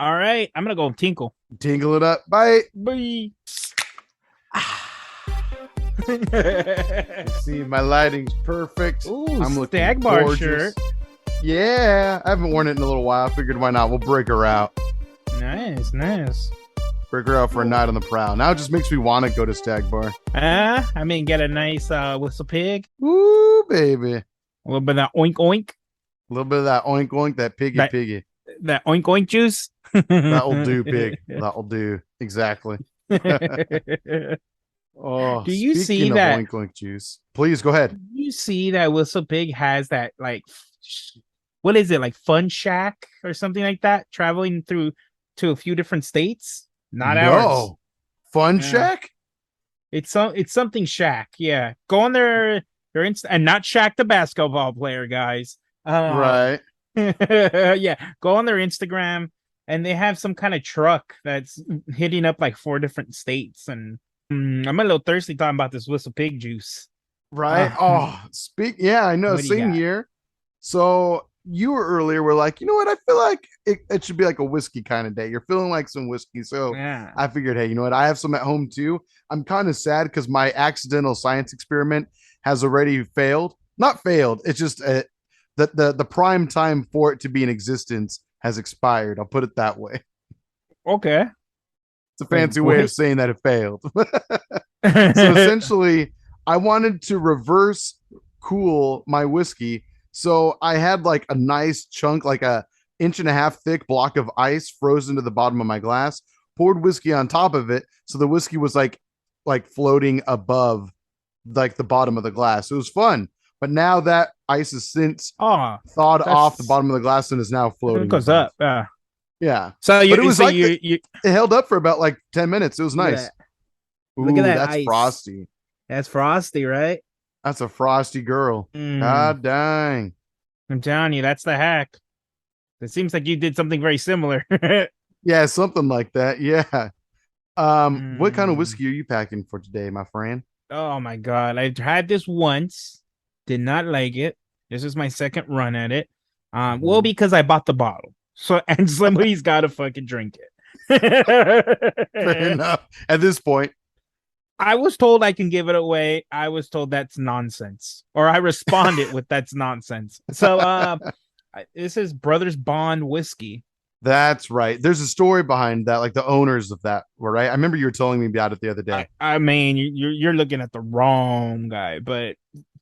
All right, I'm gonna go tinkle. Tingle it up. Bye. Bye. See, my lighting's perfect. Ooh, I'm looking stag bar gorgeous. shirt. Yeah, I haven't worn it in a little while. I figured why not? We'll break her out. Nice, nice. Break her out for a night on the prowl. Now it just makes me want to go to Stag Bar. I mean, get a nice whistle pig. Woo, baby. A little bit of that oink oink. A little bit of that oink oink, that piggy That- piggy. That oink oink juice. That'll do, pig. That'll do. Exactly. Oh, Do you see speaking of that? oink oink juice, please go ahead. You see that whistle pig has that like, what is it, like Fun Shack or something like that? Traveling through to a few different states. Not ours. Fun Yeah. Shack? It's something Shack. Yeah, go on their and not Shack the basketball player, guys. Right. Yeah, go on their Instagram and they have some kind of truck that's hitting up like 4 different states. And I'm a little thirsty talking about this whistle pig juice. Right. Yeah, I know. What do you Same got? here. So you were earlier were like, you know what? I feel like it should be like a whiskey kind of day. You're feeling like some whiskey. So Yeah. I figured, hey, you know what? I have some at home too. I'm kind of sad because my accidental science experiment has already failed. Not failed. It's just the prime time for it to be in existence has expired. I'll put it that way. Okay. It's a fancy way of saying that it failed. So So essentially, I wanted to reverse cool my whiskey. So I had like a nice chunk, like a inch and a half thick block of ice frozen to the bottom of my glass, poured whiskey on top of it. So the whiskey was like floating above like the bottom of the glass. It was fun. But now that ice has since thawed off the bottom of the glass and is now floating. It goes above. up. Yeah. So but it was like you it held up for about like 10 minutes. It was look at nice. that. Look at Ooh, that that's ice. frosty. That's frosty, right? That's a frosty girl. God dang. I'm telling you, that's the hack. It seems like you did something very similar. Yeah, something like that. Yeah. What kind of whiskey are you packing for today, my friend? Oh my god. I had this once, did not like it. This is my second run at it. Well, because I bought the bottle. So and somebody's gotta fucking drink it. Fair enough. At this point. I was told I can give it away. I was told that's nonsense. Or I responded with that's nonsense. So this is Brothers Bond whiskey. That's right. There's a story behind that, like the owners of that, right? I remember you were telling me about it the other day. I mean, you're looking at the wrong guy, but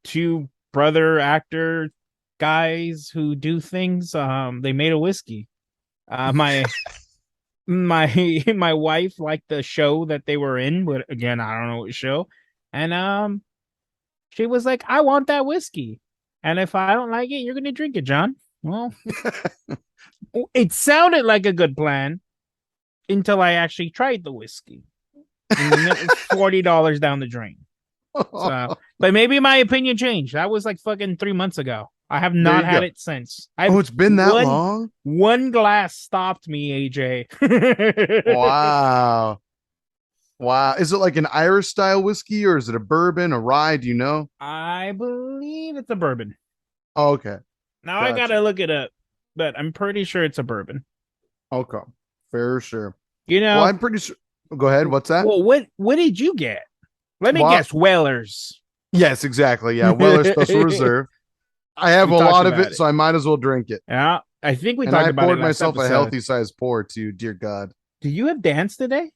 2 brother actor guys who do things. They made a whiskey. My my wife liked the show that they were in, but again, I don't know what show. And she was like, "I want that whiskey, and if I don't like it, you're gonna drink it, John." Well, it sounded like a good plan until I actually tried the whiskey. And it was $40 down the drain. So, but maybe my opinion changed. That was like fucking 3 months ago. I have not had it since. It's been that long? One glass stopped me, AJ. Wow. Wow. Is it like an Irish style whiskey or is it a bourbon, a rye? Do you know? I believe it's a bourbon. Oh, okay. Now I gotta look it up, but I'm pretty sure it's a bourbon. Okay. For sure. You know, well, I'm pretty sure. Go ahead. What's that? Well, what did you get? Let me guess. Weller's. Yes, exactly. Yeah, Weller's Special Reserve. I have a lot of it, so I might as well drink it. Yeah, I think we talked about it. I poured myself a healthy sized pour too. Dear God. Do you have dance today?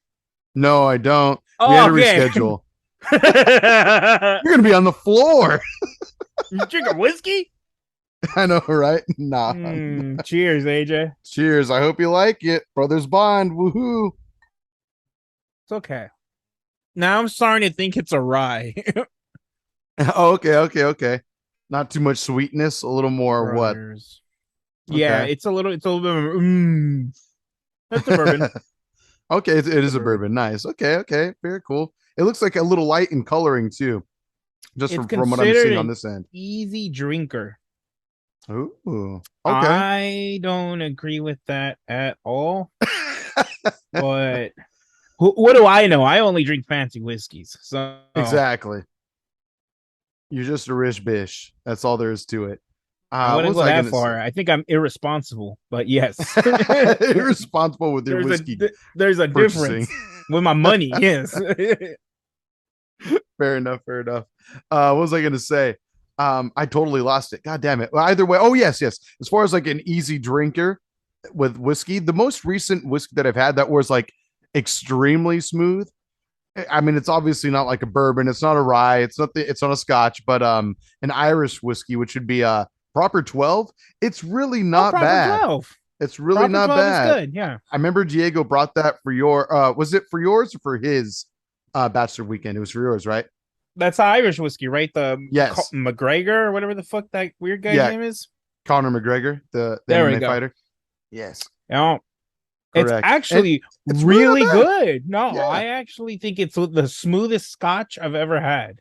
No, I don't. We had to reschedule. You're gonna be on the floor. You drinking whiskey? I know, right? Nah. Cheers, AJ. Cheers. I hope you like it. Brothers Bond. Woohoo. It's okay. Now I'm starting to think it's a rye. Oh, okay. Not too much sweetness, a little more Brothers. What? Yeah, okay. It's a little bit. That's a bourbon. Okay, it is a bourbon. Nice. Okay. Very cool. It looks like a little light in coloring too. Just from what I'm seeing on this end. Easy drinker. Ooh. Okay. I don't agree with that at all. But what do I know? I only drink fancy whiskeys. So exactly. You're just a rich bish. That's all there is to it. I What wouldn't was go I that gonna say? far. I think I'm irresponsible, but yes. Irresponsible with your whiskey There's a purchasing. difference with my money. Yes. Fair enough. Fair enough. What was I gonna say? I totally lost it. God damn it. Well, either way. Oh yes, yes. As far as like an easy drinker with whiskey, the most recent whiskey that I've had that was like extremely smooth. I mean, it's obviously not like a bourbon. It's not a rye. It's not a Scotch, but an Irish whiskey, which would be a proper 12. It's really Oh, not proper bad. 12. It's really Proper not 12 is bad. good. Yeah. I remember Diego brought that for your was it for yours or for his bachelor weekend? It was for yours, right? That's Irish whiskey, right? The Yes. McGregor or whatever the fuck that weird guy's Yeah, name is. Conor McGregor, the There we MMA go. fighter. Yes, Oh, it's correct. And actually it's really really not bad. good. No, Yeah. I actually think it's the smoothest scotch I've ever had.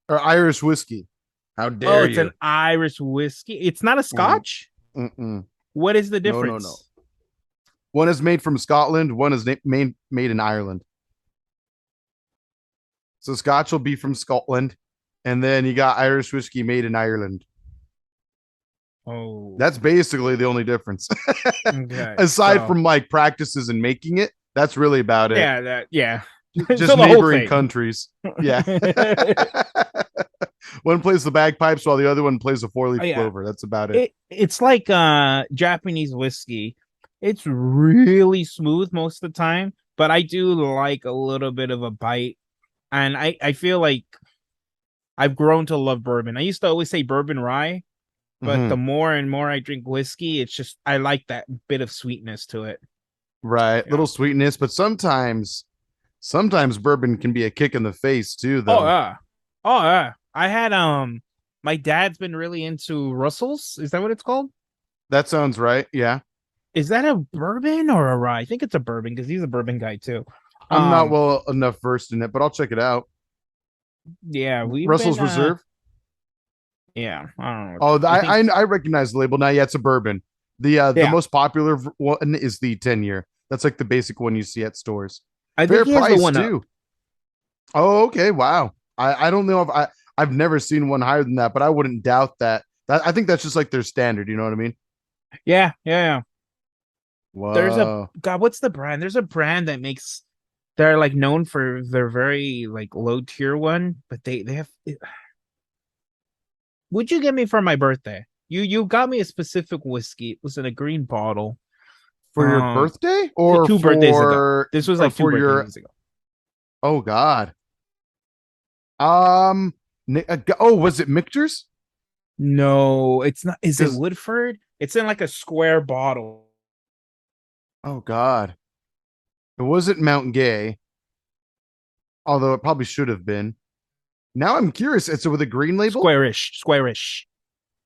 Or Irish whiskey. How Oh, dare it's an you? Irish whiskey. It's not a Mm, scotch. mm-mm. What is the No, no, no. difference? One is made from Scotland. One is made in Ireland. So Scotch will be from Scotland, and then you got Irish whiskey made in Ireland. Oh, That's basically the only difference. okay. Aside So from like practices and making it, that's really about it. yeah. Just So the whole neighboring thing. countries. Yeah. One plays the bagpipes while the other one plays the four Oh, leaf yeah. clover. That's about it. It's like Japanese whiskey. It's really smooth most of the time, but I do like a little bit of a bite. And I feel like I've grown to love bourbon. I used to always say bourbon rye, but the Mm-hmm. more and more I drink whiskey, it's just I like that bit of sweetness to it. Right. Yeah. Little sweetness, but sometimes bourbon can be a kick in the face too, Oh though. yeah. Oh yeah. I had my dad's been really into Russells. Is that what it's called? That sounds right. Yeah. Is that a bourbon or a rye? I think it's a bourbon because he's a bourbon guy too. I'm not Um, well enough versed in it, but I'll check it out. yeah, we've been Russell's Reserve. yeah, I don't know. Oh, I think I recognize the label now. Yeah, it's a bourbon. The yeah, most popular one is the 10 year. That's like the basic one you see at stores. I think Fair he has the price one up. too. Oh, okay. Wow. I don't know if I've never seen one higher than that, but I wouldn't doubt that. I think that's just like their standard. You know what I mean? Yeah, yeah, yeah. There's a Whoa. God, what's the brand? There's a brand that makes they're like known for their very like low tier one, but they have What'd you get me for my birthday? You got me a specific whiskey. It was in a green bottle. For your birthday Two birthdays ago. This was or like two for your birthdays ago. oh god. Um oh, was it Mictors? No, it's not. Is it Because Woodford? It's in like a square bottle. oh god. It wasn't Mount Gay, although it probably should have been. Now I'm curious. It's with a green label? Squarish, squarish.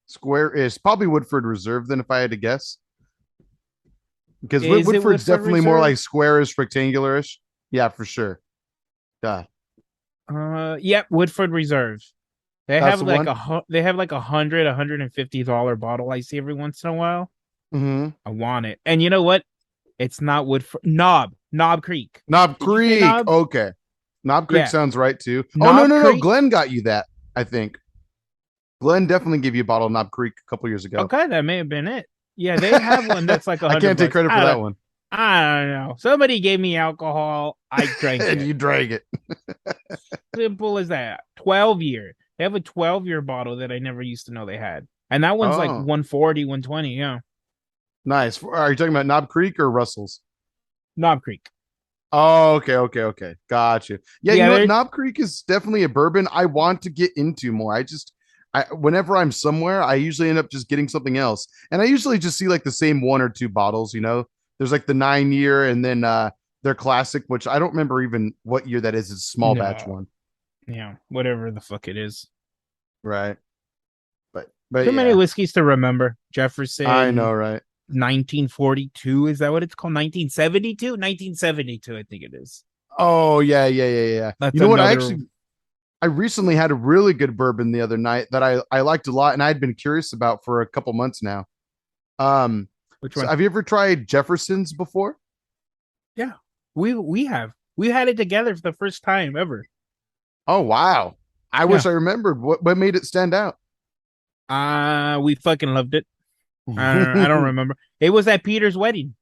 Square is probably Woodford Reserve then if I had to guess. Because Is it Woodford's Woodford definitely more like Reserve? squarish, rectangularish. Yeah, for sure. God. Yep, Woodford Reserve. They That's have the like one. they have like $150 bottle I see every once in a while. Mm-hmm. I want it. And you know what? It's not Woodford. Knob Creek. Knob Did you say Creek. Knob? Okay. Knob Creek Yeah. sounds right too. Oh no, Knob no, no. Creek. Glenn got you that, I think. Glenn definitely gave you a bottle of Knob Creek a couple years ago. Okay, that may have been it. Yeah, they have one that's like a I hundred can't take bucks. credit for that one. I don't know. Somebody gave me alcohol. I drank And it. you drank it. Simple as that. 12-year. They have a 12-year bottle that I never used to know they had. And that one's like Oh, 140, 120. Yeah. nice. Are you talking about Knob Creek or Russell's? Knob Creek. Oh, okay, okay, okay. Got you. Yeah, you Yeah, know what? they're Knob Creek is definitely a bourbon I want to get into more. I whenever I'm somewhere, I usually end up just getting something else. And I usually just see like the same one or two bottles, you know. There's like the 9 year and then their classic, which I don't remember even what year that is. It's a small batch no. one. Yeah, whatever the fuck it is. Right. But Too many yeah. whiskeys to remember. I Jefferson, know, right? 1942. Is that what it's called? 1972? 1972, I think it is. Oh yeah, yeah, yeah, yeah. That's You know what? another. I recently had a really good bourbon the other night that I liked a lot and I had been curious about for a couple months now. Um, Which so one? have you ever tried Jefferson's before? Yeah, we have. We had it together for the first time ever. Oh wow. I Yeah. wish I remembered what made it stand out. We fucking loved it. I don't remember. It was at Peter's wedding.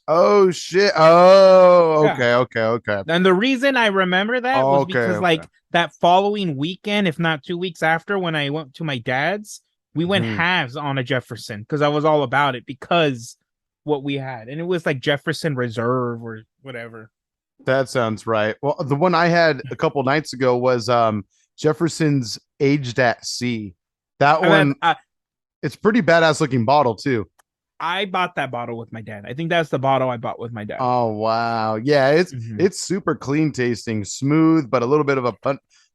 Oh shit. Oh, Yeah. okay. And the reason I remember that was because Okay. like that following weekend, if not 2 weeks after, when I went to my dad's, we went Mhm. halves on a Jefferson because I was all about it because what we had. And it was like Jefferson Reserve or whatever. That sounds right. Well, the one I had a couple nights ago was Jefferson's Aged at Sea. That I mean, one, it's pretty badass looking bottle too. I bought that bottle with my dad. I think that's the bottle I bought with my dad. Oh wow. Yeah, it's Mhm. it's super clean tasting, smooth, but a little bit of a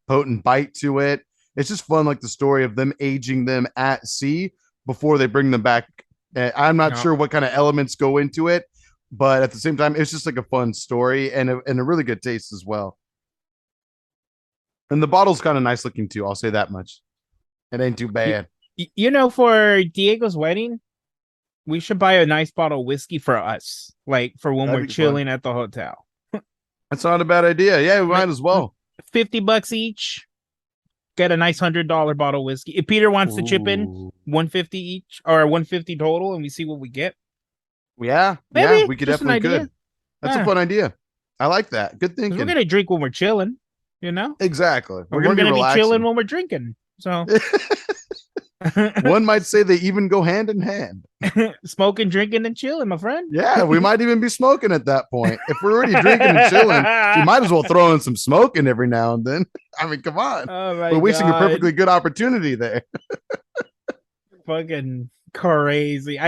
potent bite to it. It's just fun, like the story of them aging them at sea before they bring them back. I'm not No. sure what kind of elements go into it, but at the same time, it's just like a fun story and a really good taste as well. And the bottle's kind of nice looking too. I'll say that much. It ain't too You, bad. for Diego's wedding, we should buy a nice bottle of whiskey for us, like for when we're That'd be fun. chilling at the hotel. That's not a bad idea. Yeah, we Like might as well. $50 each. Get a nice $100 bottle of whiskey. If Peter wants to chip in, Ooh. 150 each or 150 total, and we see what we get. Yeah, Maybe we could just an definitely idea. could. That's a Yeah, fun idea. I like that. Good because we're thinking. gonna drink when we're chilling, you know, Exactly. or We're we're gonna be gonna be chilling relaxing. when we're drinking. So One might say they even go hand in hand. smoking, drinking, and chilling, my friend. Yeah, we might even be smoking at that point. If we're already drinking and chilling, we might as well throw in some smoking every now and then. I mean, come on. Oh my We're wasting a perfectly god, good opportunity there. fucking crazy.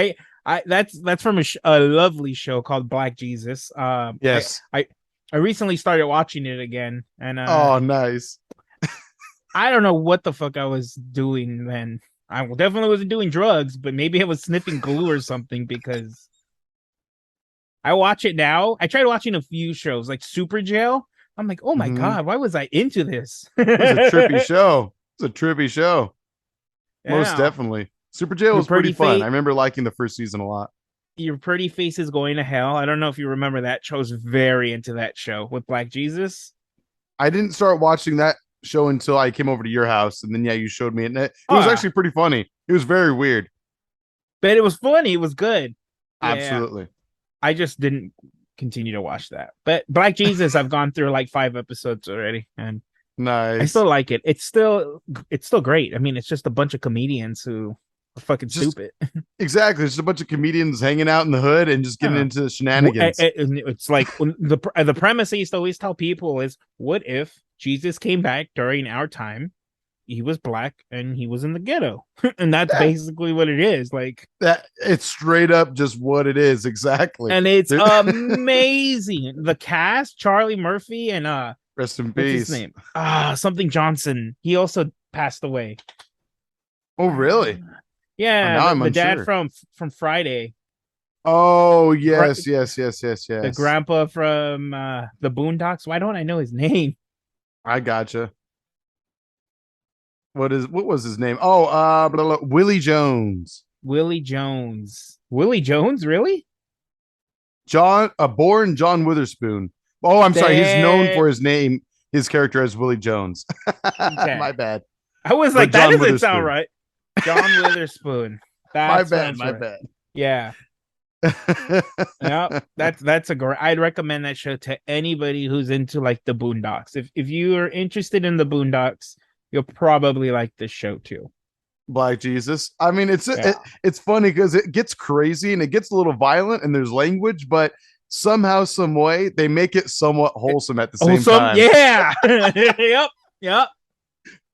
That's from a lovely show called Black Jesus. Yes. I recently started watching it again, and Oh, nice. I don't know what the fuck I was doing then. I definitely wasn't doing drugs, but maybe I was sniffing glue or something because I watch it now. I tried watching a few shows like Super Jail. I'm like, oh my Mm-hmm. god, why was I into this? It was a trippy show. It was a trippy show. Most Yeah, definitely. Super Jail your was pretty pretty fun. I face, remember liking the first season a lot. your pretty face is going to hell. I don't know if you remember that show. I was very into that show with Black Jesus. I didn't start watching that show until I came over to your house, and then yeah, you showed me it. And it Oh, was yeah. actually pretty funny. It was very weird. But it was funny. It was good. Yeah, Absolutely. I just didn't continue to watch that. But Black Jesus, I've gone through like 5 episodes already, and I Nice. still like it. It's still great. I mean, it's just a bunch of comedians who are fucking Just stupid. exactly. Just a bunch of comedians hanging out in the hood and just getting Yeah. into shenanigans. It's like the premise I used to always tell people is, what if Jesus came back during our time? He was black and he was in the ghetto, and that's Yeah, basically what it is. Like, that it's straight up just what it is. Exactly. and it's amazing. The cast, Charlie Murphy and Rest in what's his peace. name? Something Johnson. He also passed away. Oh, really? Oh, Yeah, now the, I'm the dad unsure. from Friday, Oh, Gra- the yes. grandpa from the Boondocks. Why don't I know his name? I gotcha. What was his name? Oh, blah, blah, Willie Jones. Willie Jones. Willie Jones, really? Born John Witherspoon. Oh, I'm sorry. He's known That for his name, his character as Willie Jones. okay. My bad. I was But like, that John doesn't sound Witherspoon. right. John Witherspoon. My That bad. sounds My right. bad. Yeah. Yeah. That's a great. I'd recommend that show to anybody who's into like the Boondocks. If you are interested in the Boondocks, you'll probably like this show too. Black Jesus. I mean, Yeah. it's funny because it gets crazy and it gets a little violent and there's language, but somehow, some way, they make it somewhat wholesome at the same Awesome. time. Yeah. Yep. Yep.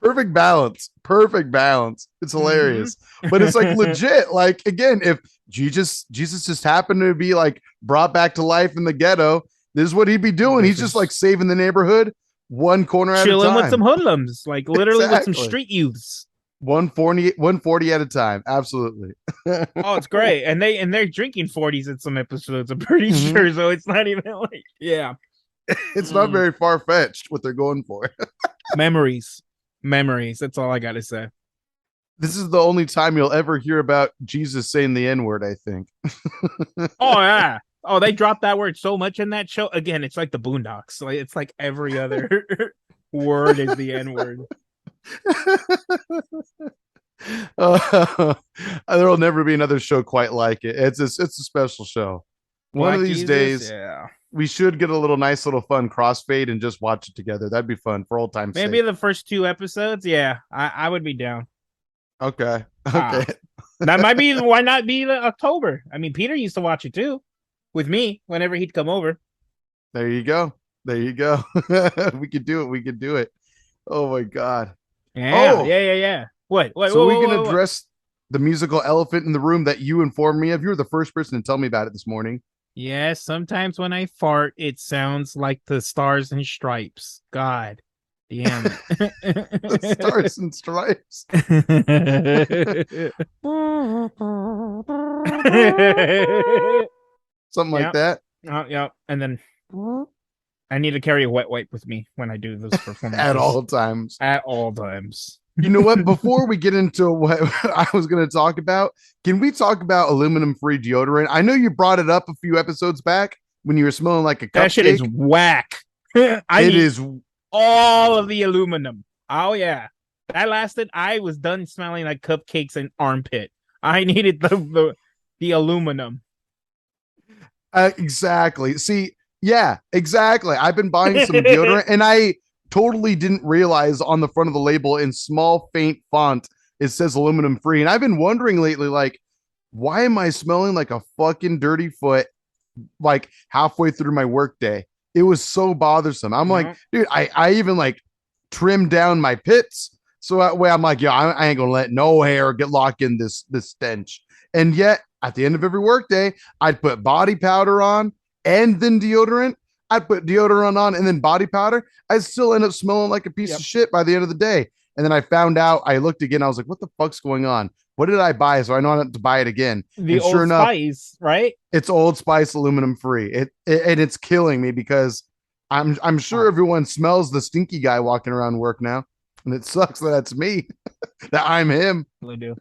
Perfect balance. Perfect balance. It's Mm-hmm. hilarious. But it's like legit. Like again, if Jesus just happened to be like brought back to life in the ghetto, this is what he'd be doing. He's This just like is saving the neighborhood one corner at a chilling with some time. hoodlums, like literally with some Exactly. street youths. 140 at a time. Absolutely. Oh, it's great. And they're drinking 40s in some episodes, I'm pretty Mhm. sure. So it's not even like, yeah. It's not very far fetched what they're going for. Memories. Memories. That's all I gotta say. This is the only time you'll ever hear about Jesus saying the N word, I think. Oh yeah. Oh, they dropped that word so much in that show. Again, it's like the Boondocks. Like it's like every other word is the N word. There'll never be another show quite like it. It's a special show. One of Black these Jesus, days, yeah. we should get a little nice little fun crossfade and just watch it together. That'd be fun for old time's Maybe sake. the first two episodes, yeah. I would be down. Okay. Okay. Ah, that might be why not be the October? I mean, Peter used to watch it too with me whenever he'd come over. There you go. There you go. We could do it. We could do it. Oh my god. Yeah, Oh, yeah, yeah, yeah. What? so Whoa, we whoa, can whoa, what? address the musical elephant in the room that you informed me of. You were the first person to tell me about it this morning. Yeah, sometimes when I fart, it sounds like the Stars and Stripes. God damn The Stars and Stripes. it. Something like Yep. that. Oh, yep. And then I need to carry a wet wipe with me when I do those At performances all times. at all times. You know what? Before we get into what I was going to talk about, can we talk about aluminum free deodorant? I know you brought it up a few episodes back when you were smelling like a That shit is cupcake. whack. I It need is. all of the aluminum. Oh yeah, that lasted. I was done smelling like cupcakes and armpit. I needed the aluminum. Exactly. See, yeah, exactly. I've been buying some deodorant and I totally didn't realize on the front of the label in small, faint font, it says aluminum free. And I've been wondering lately, like, why am I smelling like a fucking dirty foot like halfway through my workday? It was so bothersome. I'm like, dude, I even like trimmed down my pits. So that way I'm like, yeah, I ain't gonna let no hair get locked in this stench. And yet at the end of every workday, I'd put body powder on and then deodorant. I'd put deodorant on and then body powder. I'd still end up smelling like a piece Yep. of shit by the end of the day. And then I found out, I looked again, I was like, what the fuck's going on? What did I buy? So I know not to buy it again. The And sure Old enough, Spice, right? it's Old Spice aluminum free. And it's killing me because I'm sure everyone smells the stinky guy walking around work now. And it sucks that that's me, that I'm him. I do.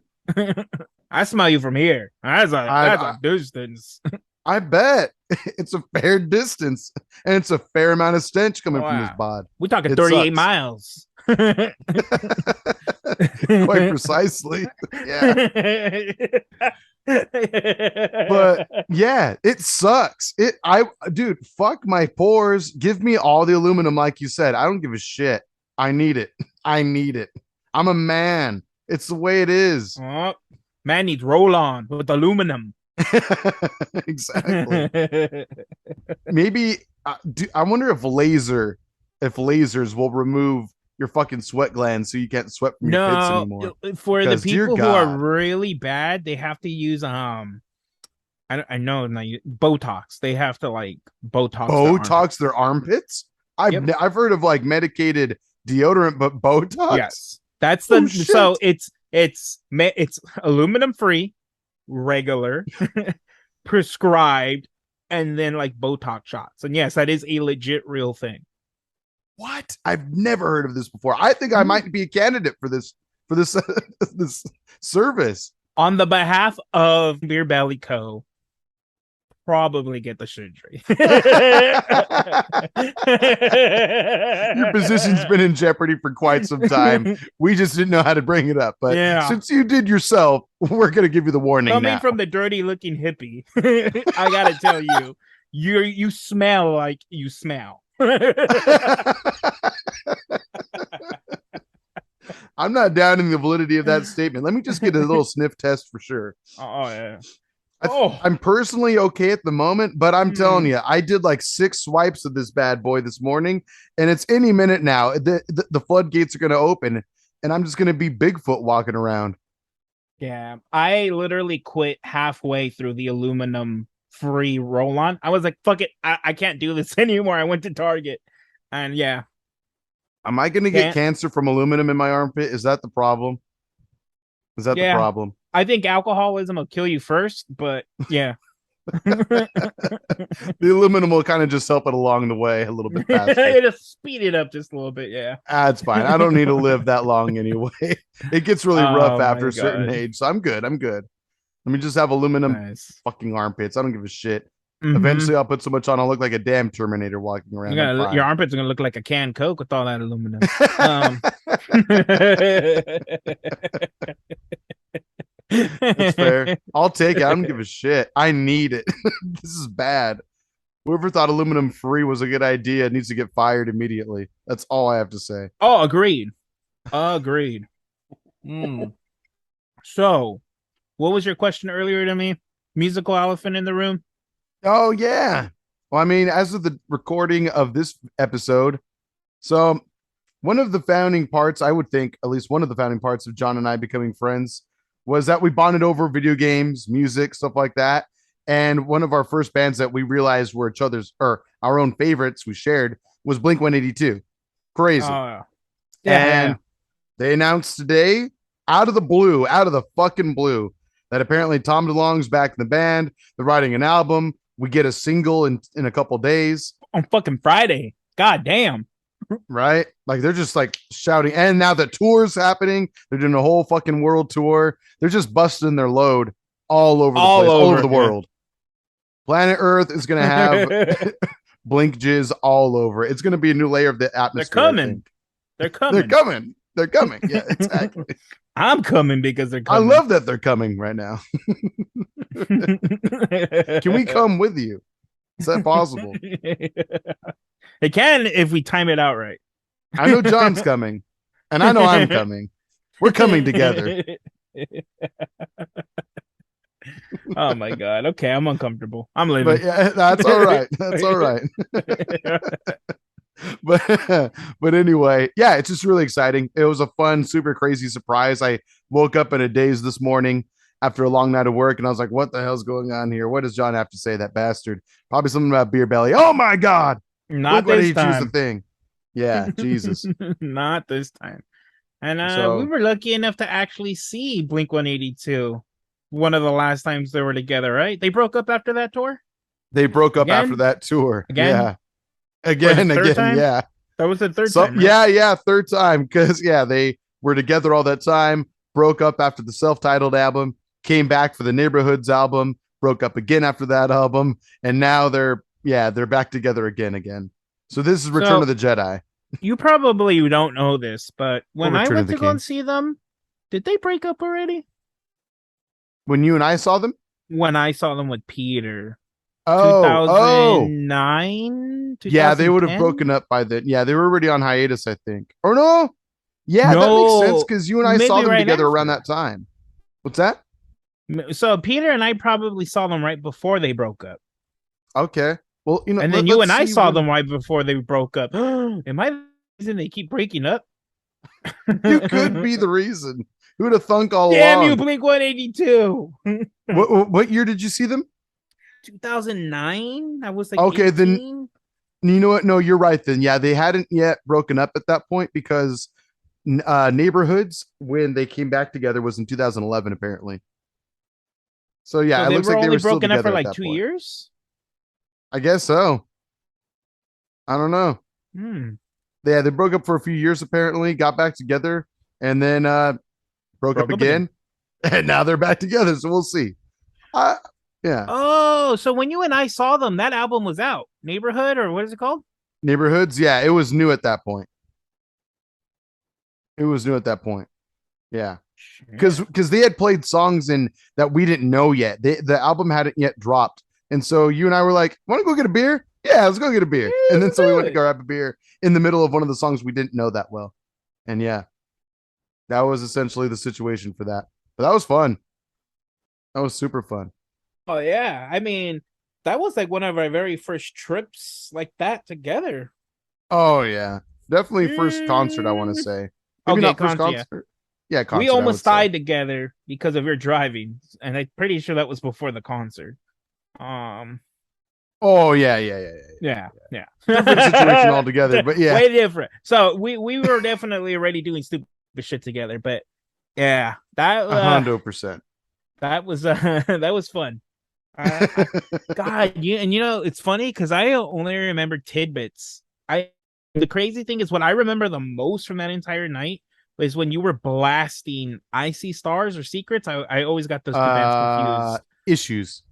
I smell you from here. That's I a distance. I bet it's a fair distance and it's a fair amount of stench coming from this Wow. bod. We talking It 38 sucks. miles. Quite precisely. Yeah. But yeah, it sucks. Dude, fuck my pores. Give me all the aluminum, like you said. I don't give a shit. I need it. I need it. I'm a man. It's the way it is. Oh, man needs roll on with aluminum. Exactly. Maybe I wonder if lasers will remove your fucking sweat glands so you can't sweat from your pits No, anymore. for the Because dear people who are God, really bad, they have to use I know not Botox. They have to like Botox their armpit. Botox their armpits. Yep. I've heard of like medicated deodorant, but Botox. Yes, that's the Oh, shit. so it's aluminum free, regular, prescribed, and then like Botox shots. And yes, that is a legit real thing. What? I've never heard of this before. I think I might be a candidate for this this service. On the behalf of Beer Belly Co., probably get the surgery. Your position's been in jeopardy for quite some time. We just didn't know how to bring it up. But Yeah. since you did yourself, we're gonna give you the warning. Coming now. from the dirty looking hippie, I gotta tell you, you smell like you smell. I'm not doubting the validity of that statement. Let me just get a little sniff test for sure. Oh yeah. I'm personally okay at the moment, but I'm telling you, I did like 6 swipes of this bad boy this morning, and it's any minute now. The floodgates are going to open, and I'm just going to be Bigfoot walking around. Yeah, I literally quit halfway through the aluminum free roll on. I was like, fuck it, I can't do this anymore. I went to Target, and yeah. Am I going to get cancer from aluminum in my armpit? Is that the problem? Is that the problem? I think alcoholism will kill you first, but yeah. The aluminum will kind of just help it along the way a little bit faster. It'll speed it up just a little bit, yeah. It's fine. I don't need to live that long anyway. It gets really rough after a certain age, so I'm good. Let me just have aluminum fucking armpits. I don't give a shit. Eventually, I'll put so much on, I'll look like a damn Terminator walking around. Your armpits are gonna look like a canned Coke with all that aluminum. That's fair. I'll take it. I don't give a shit. I need it. This is bad. Whoever thought aluminum free was a good idea needs to get fired immediately. That's all I have to say. Oh, agreed. Agreed. Mm. So, what was your question earlier to me? Musical elephant in the room? Oh yeah. Well, I mean, as of the recording of this episode, so one of the founding parts, I would think, at least one of the founding parts of John and I becoming friends was that we bonded over video games, music, stuff like that. And one of our first bands that we realized were each other's or our own favorites we shared was Blink 182. Crazy. Oh, And yeah. they announced today, out of the blue, out of the fucking blue, that apparently Tom DeLonge's back in the band. They're writing an album. We get a single in a couple days. On fucking Friday. God damn. Right? Like they're just like shouting. And now the tour's happening. They're doing a whole fucking world tour. They're just busting their load all over the place, all over the world. Planet Earth is going to have Blink jizz all over. It's going to be a new layer of the atmosphere. They're coming. They're coming. They're coming. They're coming. Yeah, exactly. I'm coming because they're coming. I love that they're coming right now. Can we come with you? Is that possible? It can if we time it out right. I know John's coming, and I know I'm coming. We're coming together. Oh my god. Okay, I'm uncomfortable. I'm leaving. But yeah, that's all right. That's all right. but anyway, yeah, it's just really exciting. It was a fun, super crazy surprise. I woke up in a daze this morning after a long night of work, and I was like, "What the hell's going on here? What does John have to say? That bastard? Probably something about Beer Belly. Oh my god! Not this time. Choose the thing. Yeah, Jesus. Not this time. And So- we were lucky enough to actually see Blink 182 one of the last times they were together, right? They broke up after that tour? They broke up Again? after that tour. Again? Yeah. Again, time? yeah. That was the third time. Right? Yeah, third time. Because they were together all that time, broke up after the self-titled album, came back for the Neighborhoods album, broke up again after that album, and now they're back together again. So this is Return of the Jedi. You probably don't know this, but when I Return went of the to go and King. see them, did they break up already? When you and I saw them? When I saw them with Peter. Oh, 2009? Yeah, they would have broken up by then. Yeah, they were already on hiatus, I think. Or no? Yeah, that makes sense because you and I saw them together around that time. What's that? So Peter and I probably saw them right before they broke up. Okay. Well, and then you and I saw them right before they broke up. Am I the reason they keep breaking up? You could be the reason. Who would have thunk all Damn along? you, Blink 182. What year did you see them? 2009. I was like, okay, 18. Then you know what? No, you're right. Then yeah, they hadn't yet broken up at that point because Neighborhoods, when they came back together, was in 2011 apparently. So yeah, so it looks like they were still broken up for together like 2 years. I guess so. I don't know. Yeah, they broke up for a few years apparently, got back together, and then broke up again. And now they're back together. So we'll see. Yeah. Oh, so when you and I saw them, that album was out. Neighborhood, or what is it called? Neighborhoods. Yeah, it was new at that point. Yeah. Because they had played songs in that we didn't know yet. The album hadn't yet dropped. And so you and I were like, want to go get a beer? Yeah, let's go get a beer. Yeah, and then so we went to go grab a beer in the middle of one of the songs we didn't know that well. And yeah, that was essentially the situation for that. But that was fun. That was super fun. Oh, yeah. I mean, that was like one of our very first trips like that together. Oh, yeah. Definitely first concert, I want to say. Maybe not first concert. Yeah, concert, we almost died together because of your driving. And I'm pretty sure that was before the concert. Oh, yeah. Different situation altogether, but yeah. Way different. So we were definitely already doing stupid shit together, but yeah, that 100%. That was fun. God, you know it's funny because I only remember tidbits. The crazy thing is what I remember the most from that entire night was when you were blasting "I See Stars" or "Secrets." I always got those two bands confused. Issues.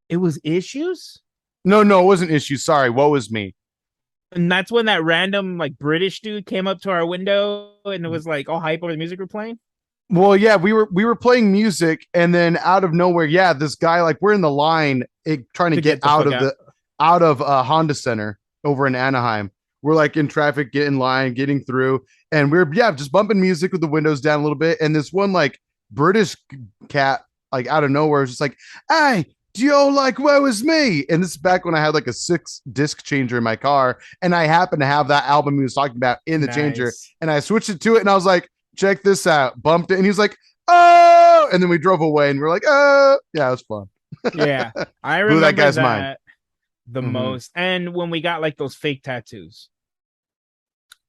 It was Issues. No, it wasn't Issues. Sorry, what was me? And that's when that random like British dude came up to our window and it was like all hype over the music we're playing. Well, yeah, we were playing music, and then out of nowhere, yeah, this guy, like, we're in the line trying to To get get the fuck out. out of Honda Center over in Anaheim. We're like in traffic, get in line, getting through, and we're just bumping music with the windows down a little bit. And this one like British cat, like out of nowhere, was just like, "Hey, do you like Woe Is Me?" And this is back when I had like a 6 disc changer in my car, and I happened to have that album he was talking about in the changer, Nice. and I switched it to it, and I was like, check this out, bumped it, and he was like, oh, and then we drove away, and we are like, oh, yeah, it was fun. Yeah. I Blew that remember guy's mind. that the Mm-hmm. most. And when we got like those fake tattoos.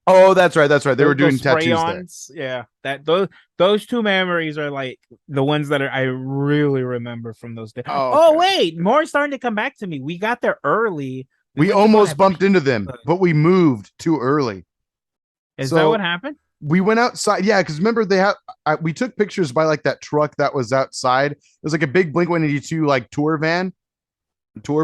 Oh, that's right. That's right. They were doing Those tattoos there. crayons, yeah. Those two memories are like the ones that I really remember from those days. Oh, Oh okay. wait, more starting to come back to me. We got there early. We Went to go almost have bumped into them, pizza. but we moved too early. Is that what So happened? we went outside. Yeah, because remember they had we took pictures by like that truck that was outside. It was like a big Blink 182 like tour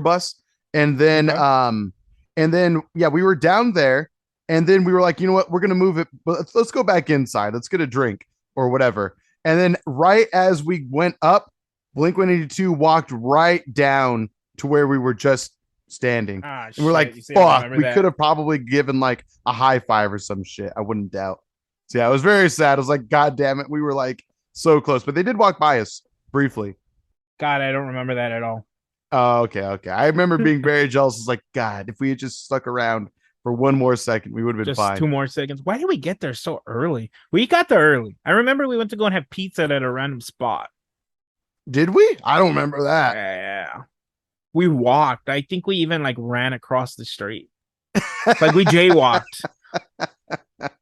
bus, and then Okay. yeah, we were down there, and then we were like, you know what, we're gonna move it, but let's go back inside. Let's get a drink or whatever. And then right as we went up, Blink 182 walked right down to where we were just standing. Ah, And we're shit. like, You see, I fuck, remember we could that. have probably given like a high five or some shit. I wouldn't doubt. So yeah, it was very sad. I was like, God damn it. We were like so close, but they did walk by us briefly. God, I don't remember that at all. Oh, okay, okay. I remember being very jealous. It's like, God, if we had just stuck around for one more second, we would have been Just fine. 2 more seconds. Why did we get there so early? We got there early. I remember we went to go and have pizza at a random spot. Did we? I don't remember that. Yeah. We walked. I think we even like ran across the street. Like we jaywalked.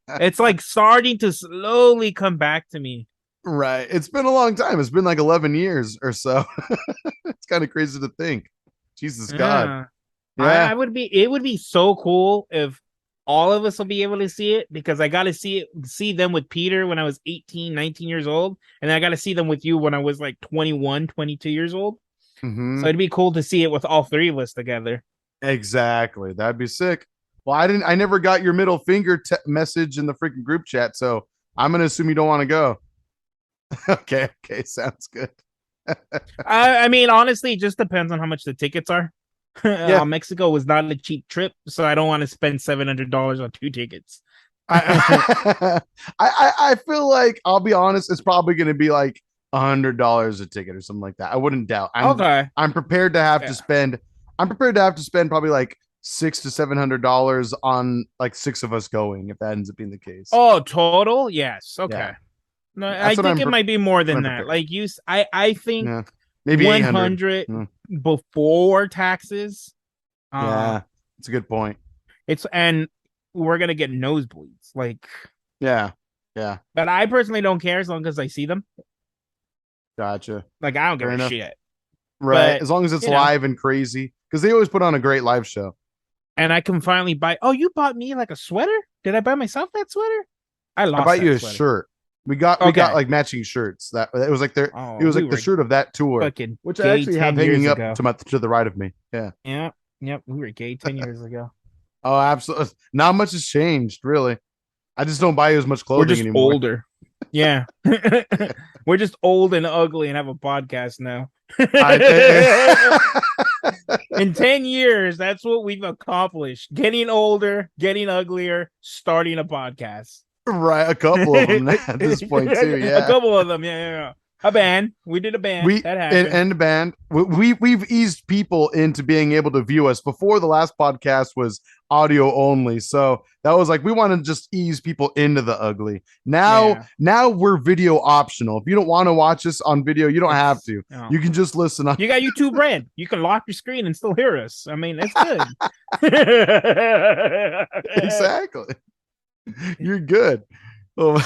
It's like starting to slowly come back to me. Right. It's been a long time. It's been like 11 years or so. It's kind of crazy to think. Jesus God. Yeah. Yeah. I would be it would be so cool if all of us will be able to see it because I got to see them with Peter when I was 18, 19 years old and I got to see them with you when I was like 21, 22 years old. Mm-hmm. So it'd be cool to see it with all three of us together. Exactly. That'd be sick. Well, I never got your middle finger message in the freaking group chat, so I'm gonna assume you don't want to go. Okay, okay, sounds good. I mean, honestly, it just depends on how much the tickets are. Yeah, Mexico was not a cheap trip, so I don't want to spend $700 on 2 tickets. I feel like I'll be honest, it's probably gonna be like $100 a ticket or something like that. I wouldn't doubt. Okay. I'm prepared to have to Yeah. spend. I'm prepared to have to spend probably like $600 to $700 on like 6 of us going if that ends up being the case. Oh, total? Yes. Okay. Yeah, No, I that's think it might be more what than I'm that. prepared. Like I think Yeah, maybe 800. 100 Yeah, before taxes. Uh, yeah, it's a good point. it's and we're gonna get nosebleeds. Like, Yeah, yeah, but I personally don't care as long as I see them. gotcha. Like, I don't give Fair a enough. shit. Right, But as long as it's you know, live and crazy, because they always put on a great live show. and I can finally buy. Oh, you bought me like a sweater? Did I buy myself that sweater? I I lost bought you that a sweater. shirt. We got Okay. like matching shirts. That it was like it Oh, was we like the were shirt of that tour, fucking which I gay actually have 10 hanging years up ago. to the right of me. Yeah. Yeah. Yep. We were gay 10 years ago. Oh, absolutely. Not much has changed, really. I just don't buy you as much We're clothing just anymore. older. Yeah. We're just old and ugly and have a podcast now. In 10 years, that's what we've accomplished. Getting older, getting uglier, starting a podcast. Right, a couple of them at this point too. A Yeah. couple of them, yeah. A band. We did a band. We That happened. and the band we've eased people into being able to view us. Before, the last podcast was audio only, so that was like we want to just ease people into the ugly. Now Yeah. now we're video optional. If you don't want to watch us on video, you don't have to. Oh. You can just listen on. You got YouTube Red. You can lock your screen and still hear us. I mean, it's good. Exactly. You're good. Oh.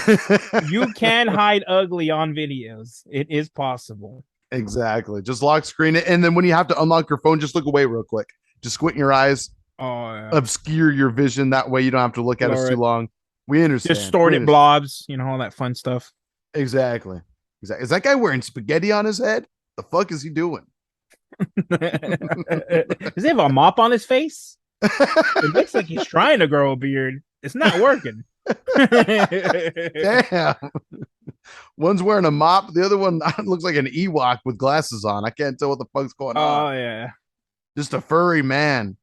You can hide ugly on videos. It is possible. Exactly. Just lock screen it, and then when you have to unlock your phone, just look away real quick. Just squint your eyes, Oh, yeah. obscure your vision. That way, you don't have to look at us too long. We understand. Distorted blobs, all that fun stuff. Exactly. Exactly. Is that guy wearing spaghetti on his head? The fuck is he doing? Does he have a mop on his face? It looks like he's trying to grow a beard. It's not working. Damn. One's wearing a mop. The other one looks like an Ewok with glasses on. I can't tell what the fuck's going on. Oh yeah. Just a furry man.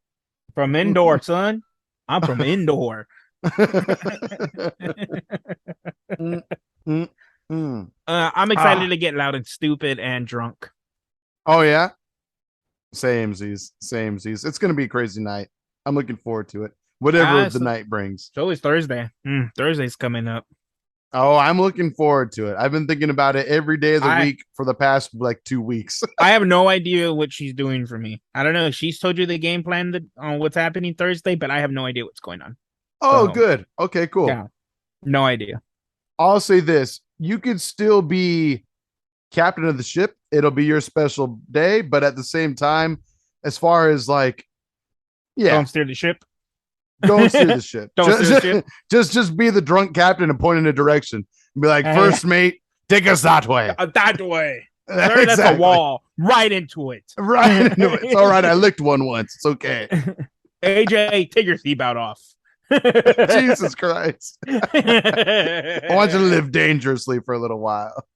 From indoor, son. I'm from indoor. Mm, mm, mm. I'm excited to get loud and stupid and drunk. Oh yeah. Samesies. It's gonna be a crazy night. I'm looking forward to it. Whatever the night brings. So it's Thursday. Thursday's coming up. Oh, I'm looking forward to it. I've been thinking about it every day of the week for the past like 2 weeks. I have no idea what she's doing for me. I don't know if she's told you the game plan on what's happening Thursday, but I have no idea what's going on. Oh, good. Okay, cool. Yeah, no idea. I'll say this. You could still be captain of the ship. It'll be your special day, but at the same time, as far as like, yeah, don't steer the ship. Don't steer the ship. Just be the drunk captain and point in a direction. And be like, first mate, take us that way. That way. Exactly. That's a wall. Right into it. Right into it. It's all right. I licked one once. It's okay. AJ, take your seatbelt off. Jesus Christ. I want you to live dangerously for a little while.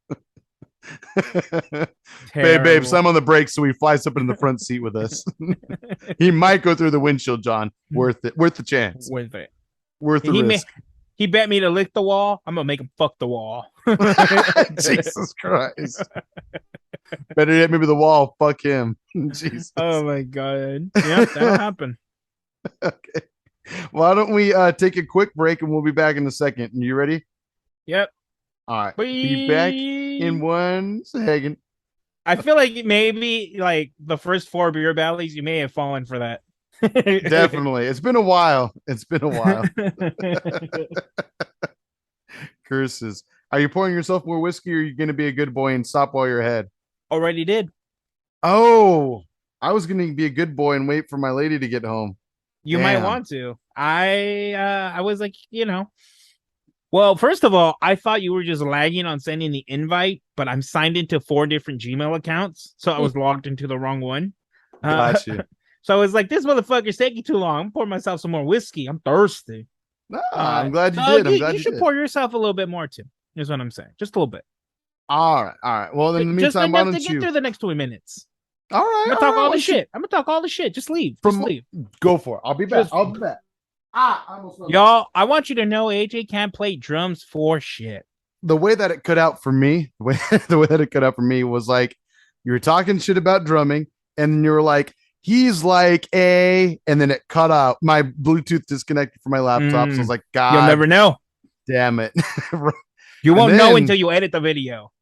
Babe, slam on the brakes so he flies up in the front seat with us. He might go through the windshield, John. Worth it. Worth the chance. Worth it. Worth the risk. He bet me to lick the wall. I'm gonna make him fuck the wall. Jesus Christ. Better yet, maybe the wall. Fuck him. Jesus. Oh my God. Yeah, that'll happen. Okay. Why don't we take a quick break and we'll be back in a second. You ready? Yep. All right. Be back in 1 second. I feel like maybe like the first 4 beer bellies, you may have fallen for that. Definitely. It's been a while. Curses. Are you pouring yourself more whiskey or are you going to be a good boy and stop while you're ahead? Already did. Oh, I was going to be a good boy and wait for my lady to get home. You might want to. I was like, well, first of all, I thought you were just lagging on sending the invite, but I'm signed into 4 different Gmail accounts, so I was logged into the wrong one. Got you. So I was like, this motherfucker's taking too long. I'm pouring myself some more whiskey. I'm thirsty. No, I'm glad you did. I'm glad you should pour yourself a little bit more too. Is what I'm saying. Just a little bit. All right. Well, in the meantime, why don't you get through the next 20 minutes? All right. I'm gonna talk all the shit. I'm gonna talk all the shit. Just leave. Just leave. Go for it. I'll be back. Y'all, I want you to know AJ can't play drums for shit. The way that it cut out for me, was like you were talking shit about drumming, and you were like, he's like and then it cut out. My Bluetooth disconnected from my laptop. So I was like, God, you'll never know. Damn it. You won't know until you edit the video.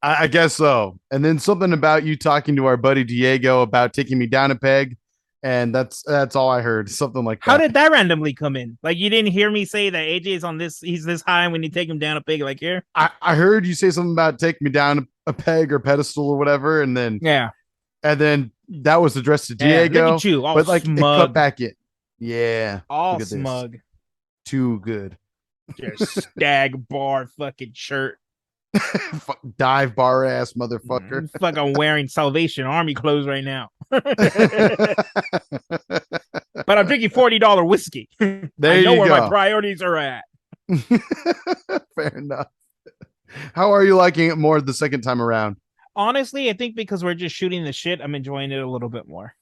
I guess so. And then something about you talking to our buddy Diego about taking me down a peg. And that's all I heard. Something like that. How did that randomly come in? Like you didn't hear me say that AJ is on this, he's this high when you take him down a peg like here? I heard you say something about take me down a peg or pedestal or whatever. And then that was addressed to Diego. Look at you, all but like smug. It cut back in. Yeah. All smug. This. Too good. Your stag bar fucking shirt. Dive bar ass motherfucker. Fucking wearing Salvation Army clothes right now. But I'm drinking $40 whiskey. I know where my priorities are at. Fair enough. How are you liking it more the second time around? Honestly, I think because we're just shooting the shit, I'm enjoying it a little bit more.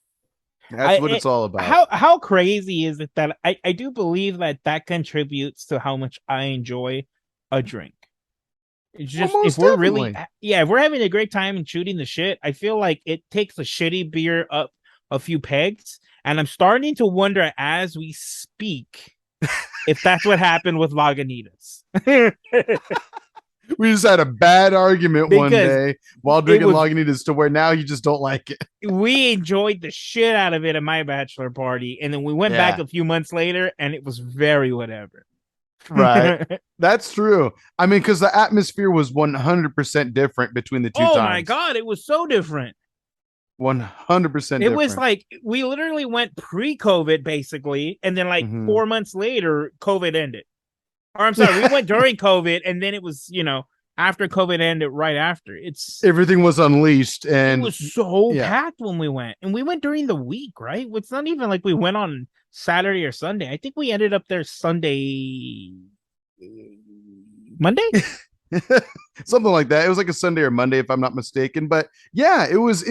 That's what it's all about. How crazy is it that I do believe that contributes to how much I enjoy a drink. It's just if we're if we're having a great time and shooting the shit, I feel like it takes a shitty beer up a few pegs, and I'm starting to wonder as we speak if that's what happened with Lagunitas. We just had a bad argument one day while drinking Lagunitas to where now you just don't like it. We enjoyed the shit out of it at my bachelor party, and then we went back a few months later, and it was very whatever. Right. That's true. I mean, because the atmosphere was 100% different between the two times. Oh my God, it was so different. 100% different. It was like we literally went pre-COVID basically, and then like 4 months later, COVID ended. Or I'm sorry, we went during COVID, and then it was, after COVID ended right after. Everything was unleashed, and it was so packed when we went. And we went during the week, right? It's not even like we went on Saturday or Sunday. I think we ended up there Sunday Monday. Something like that. It was like a Sunday or Monday, if I'm not mistaken. But yeah, it was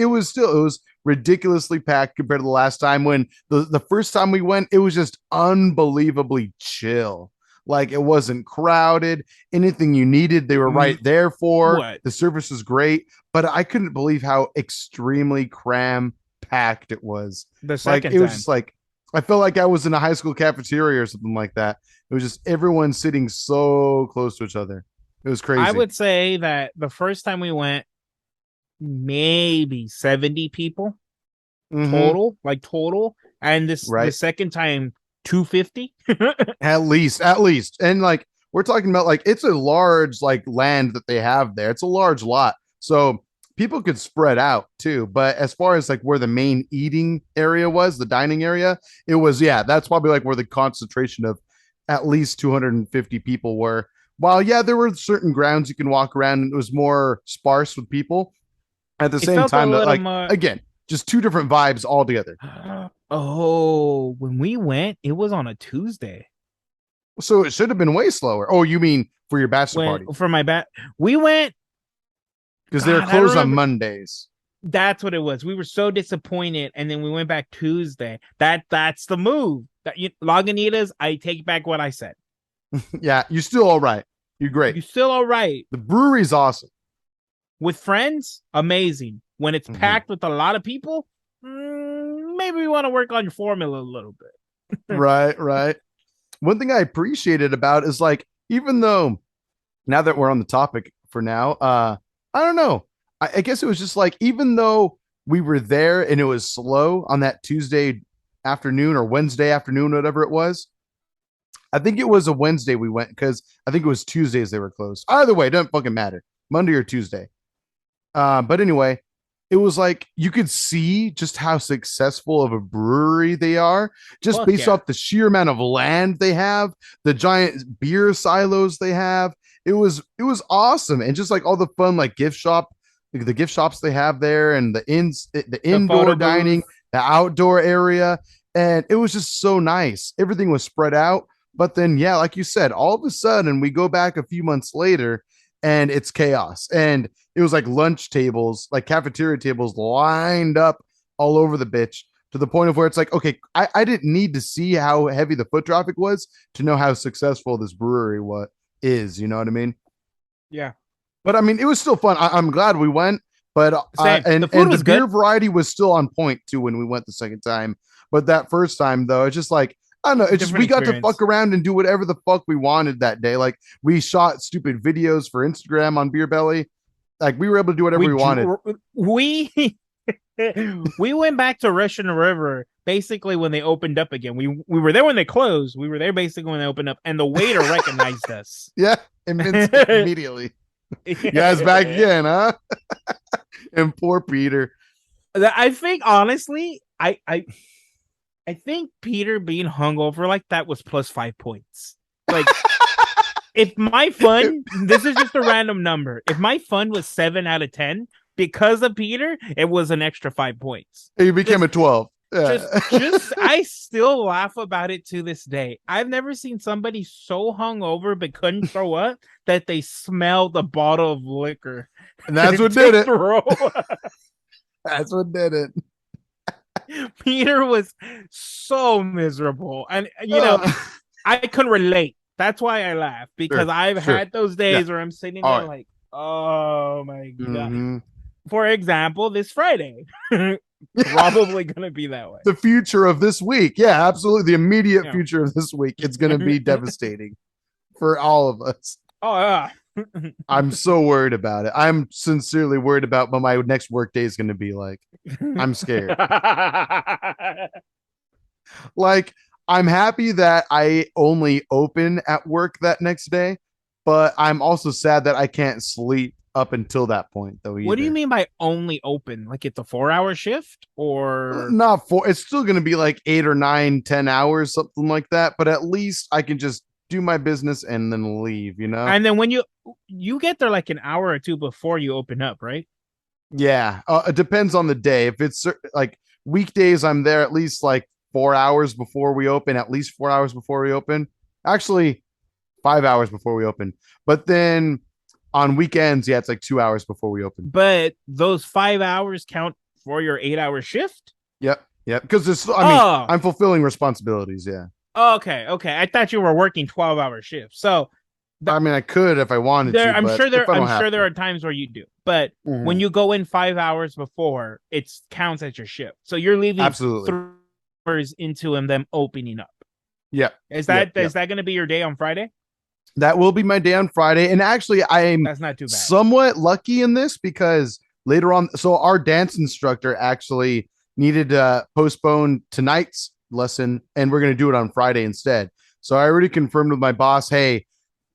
ridiculously packed compared to the last time. When the first time we went, it was just unbelievably chill. Like it wasn't crowded. Anything you needed, they were right there for. What? The service was great, but I couldn't believe how extremely cram packed it was. The Like second it was time. just like I felt like I was in a high school cafeteria or something like that. It was just everyone sitting so close to each other. It was I crazy. would say that the first time we went, maybe 70 people Mm-hmm. total, like total. And the Right. second time, 250. At least. And like we're talking about like it's a large like land that they have there. It's a large lot. So people could spread out too. But as far as like where the main eating area was, the dining area, it was yeah, that's probably like where the concentration of at least 250 people were. While yeah, there were certain grounds you can walk around and it was more sparse with people. At the It same felt a time, that little like more. again, just two different vibes altogether. Oh, when we went, it was on a Tuesday. So it should have been way slower. Oh, you mean for your bachelor When party? for my bat, we went. Because they're God, I don't closed on remember. Mondays. That's what it was. We were so disappointed, and then we went back Tuesday. That's the move. That Lagunitas, I take back what I said. Yeah, you're still all right. You're great. You still all right The brewery's awesome. with friends? Amazing. When it's Mm-hmm. packed with a lot of people, maybe we want to work on your formula a little bit. Right, right. One thing I appreciated about is like, even though now that we're on the topic for now, I don't know. I guess it was just like, even though we were there and it was slow on that Tuesday afternoon or Wednesday afternoon, whatever it was, I think it was a Wednesday we went because I think it was Tuesdays they were closed. Either way, it doesn't fucking matter. Monday or Tuesday. But anyway, it was like you could see just how successful of a brewery they are, just Fuck based yeah. off the sheer amount of land they have, the giant beer silos they have. It was awesome, and just like all the fun like gift shop, like the gift shops they have there, and the The indoor photo booth. dining, the outdoor area, and it was just so nice. Everything was spread out, but then yeah, like you said, all of a sudden we go back a few months later, and it's chaos and it was like lunch tables, like cafeteria tables lined up all over the bitch to the point of where it's like, okay, I didn't need to see how heavy the foot traffic was to know how successful this brewery what is, you know what I mean? Yeah. But I mean, it was still fun. I'm glad we went, but Same. The food and the was good. beer variety was still on point too when we went the second time. But that first time though, it's just like I don't know. It's just Different we got to fuck experience. around and do whatever the fuck we wanted that day. Like we shot stupid videos for Instagram on Beer Belly. Like we were able to do whatever We we wanted. we we went back to Russian River basically when they opened up again. We were there when they closed. We were there basically when they opened up, and the waiter recognized us. Yeah, immediately. You guys back again, huh? And poor Peter. I think honestly, I think Peter being hungover like that was plus 5 points. Like if my fun, this is just a random number. If my fun was 7 out of 10 because of Peter, it was an extra 5 points. You became a 12. Yeah. Just I still laugh about it to this day. I've never seen somebody so hungover but couldn't throw up that they smelled the bottle of liquor. And that's what did it. Throw. That's what did it. Peter was so miserable. And you know, I can relate. That's why I laugh, because I've had those days where I'm sitting there like, oh my God. Mhm. For example, this Friday. Probably gonna be that way. The future of this week. Yeah, absolutely. The immediate future of this week. It's gonna be devastating for all of us. Oh yeah. I'm so worried about it. I'm sincerely worried about what my next work day is gonna be like. I'm scared. Like, I'm happy that I only open at work that next day, but I'm also sad that I can't sleep up until that point, though. Either. What do you mean by only open? Like it's a 4-hour shift, or not four? It's still going to be like 8 or 9, 10 hours, something like that. But at least I can just do my business and then leave, you know? And then when you get there like an hour or two before you open up, right? Yeah, it depends on the day. If it's like weekdays, I'm there at least like 4 hours before we open, at least 4 hours before we open. Actually, 5 hours before we open. But then on weekends, yeah, it's like 2 hours before we open. But those 5 hours count for your 8 hour shift. Yep. Yep. Because I mean, Oh, I'm fulfilling responsibilities. Yeah. okay, okay. I thought you were working 12-hour shifts. So I mean, I could if I wanted there, to, but if I don't I'm have sure to. there are times where you do. But when Mhm. you go in 5 hours before, it counts as your shift. So you're leaving Absolutely. 3 hours into them opening up. Yep. Is Yep. that Yep. going to be your day on Friday? That will be my day on Friday. And actually, I'm That's not too bad. somewhat lucky in this because later on, so our dance instructor actually needed to postpone tonight's lesson, and we're going to do it on Friday instead. So I already confirmed with my boss, hey,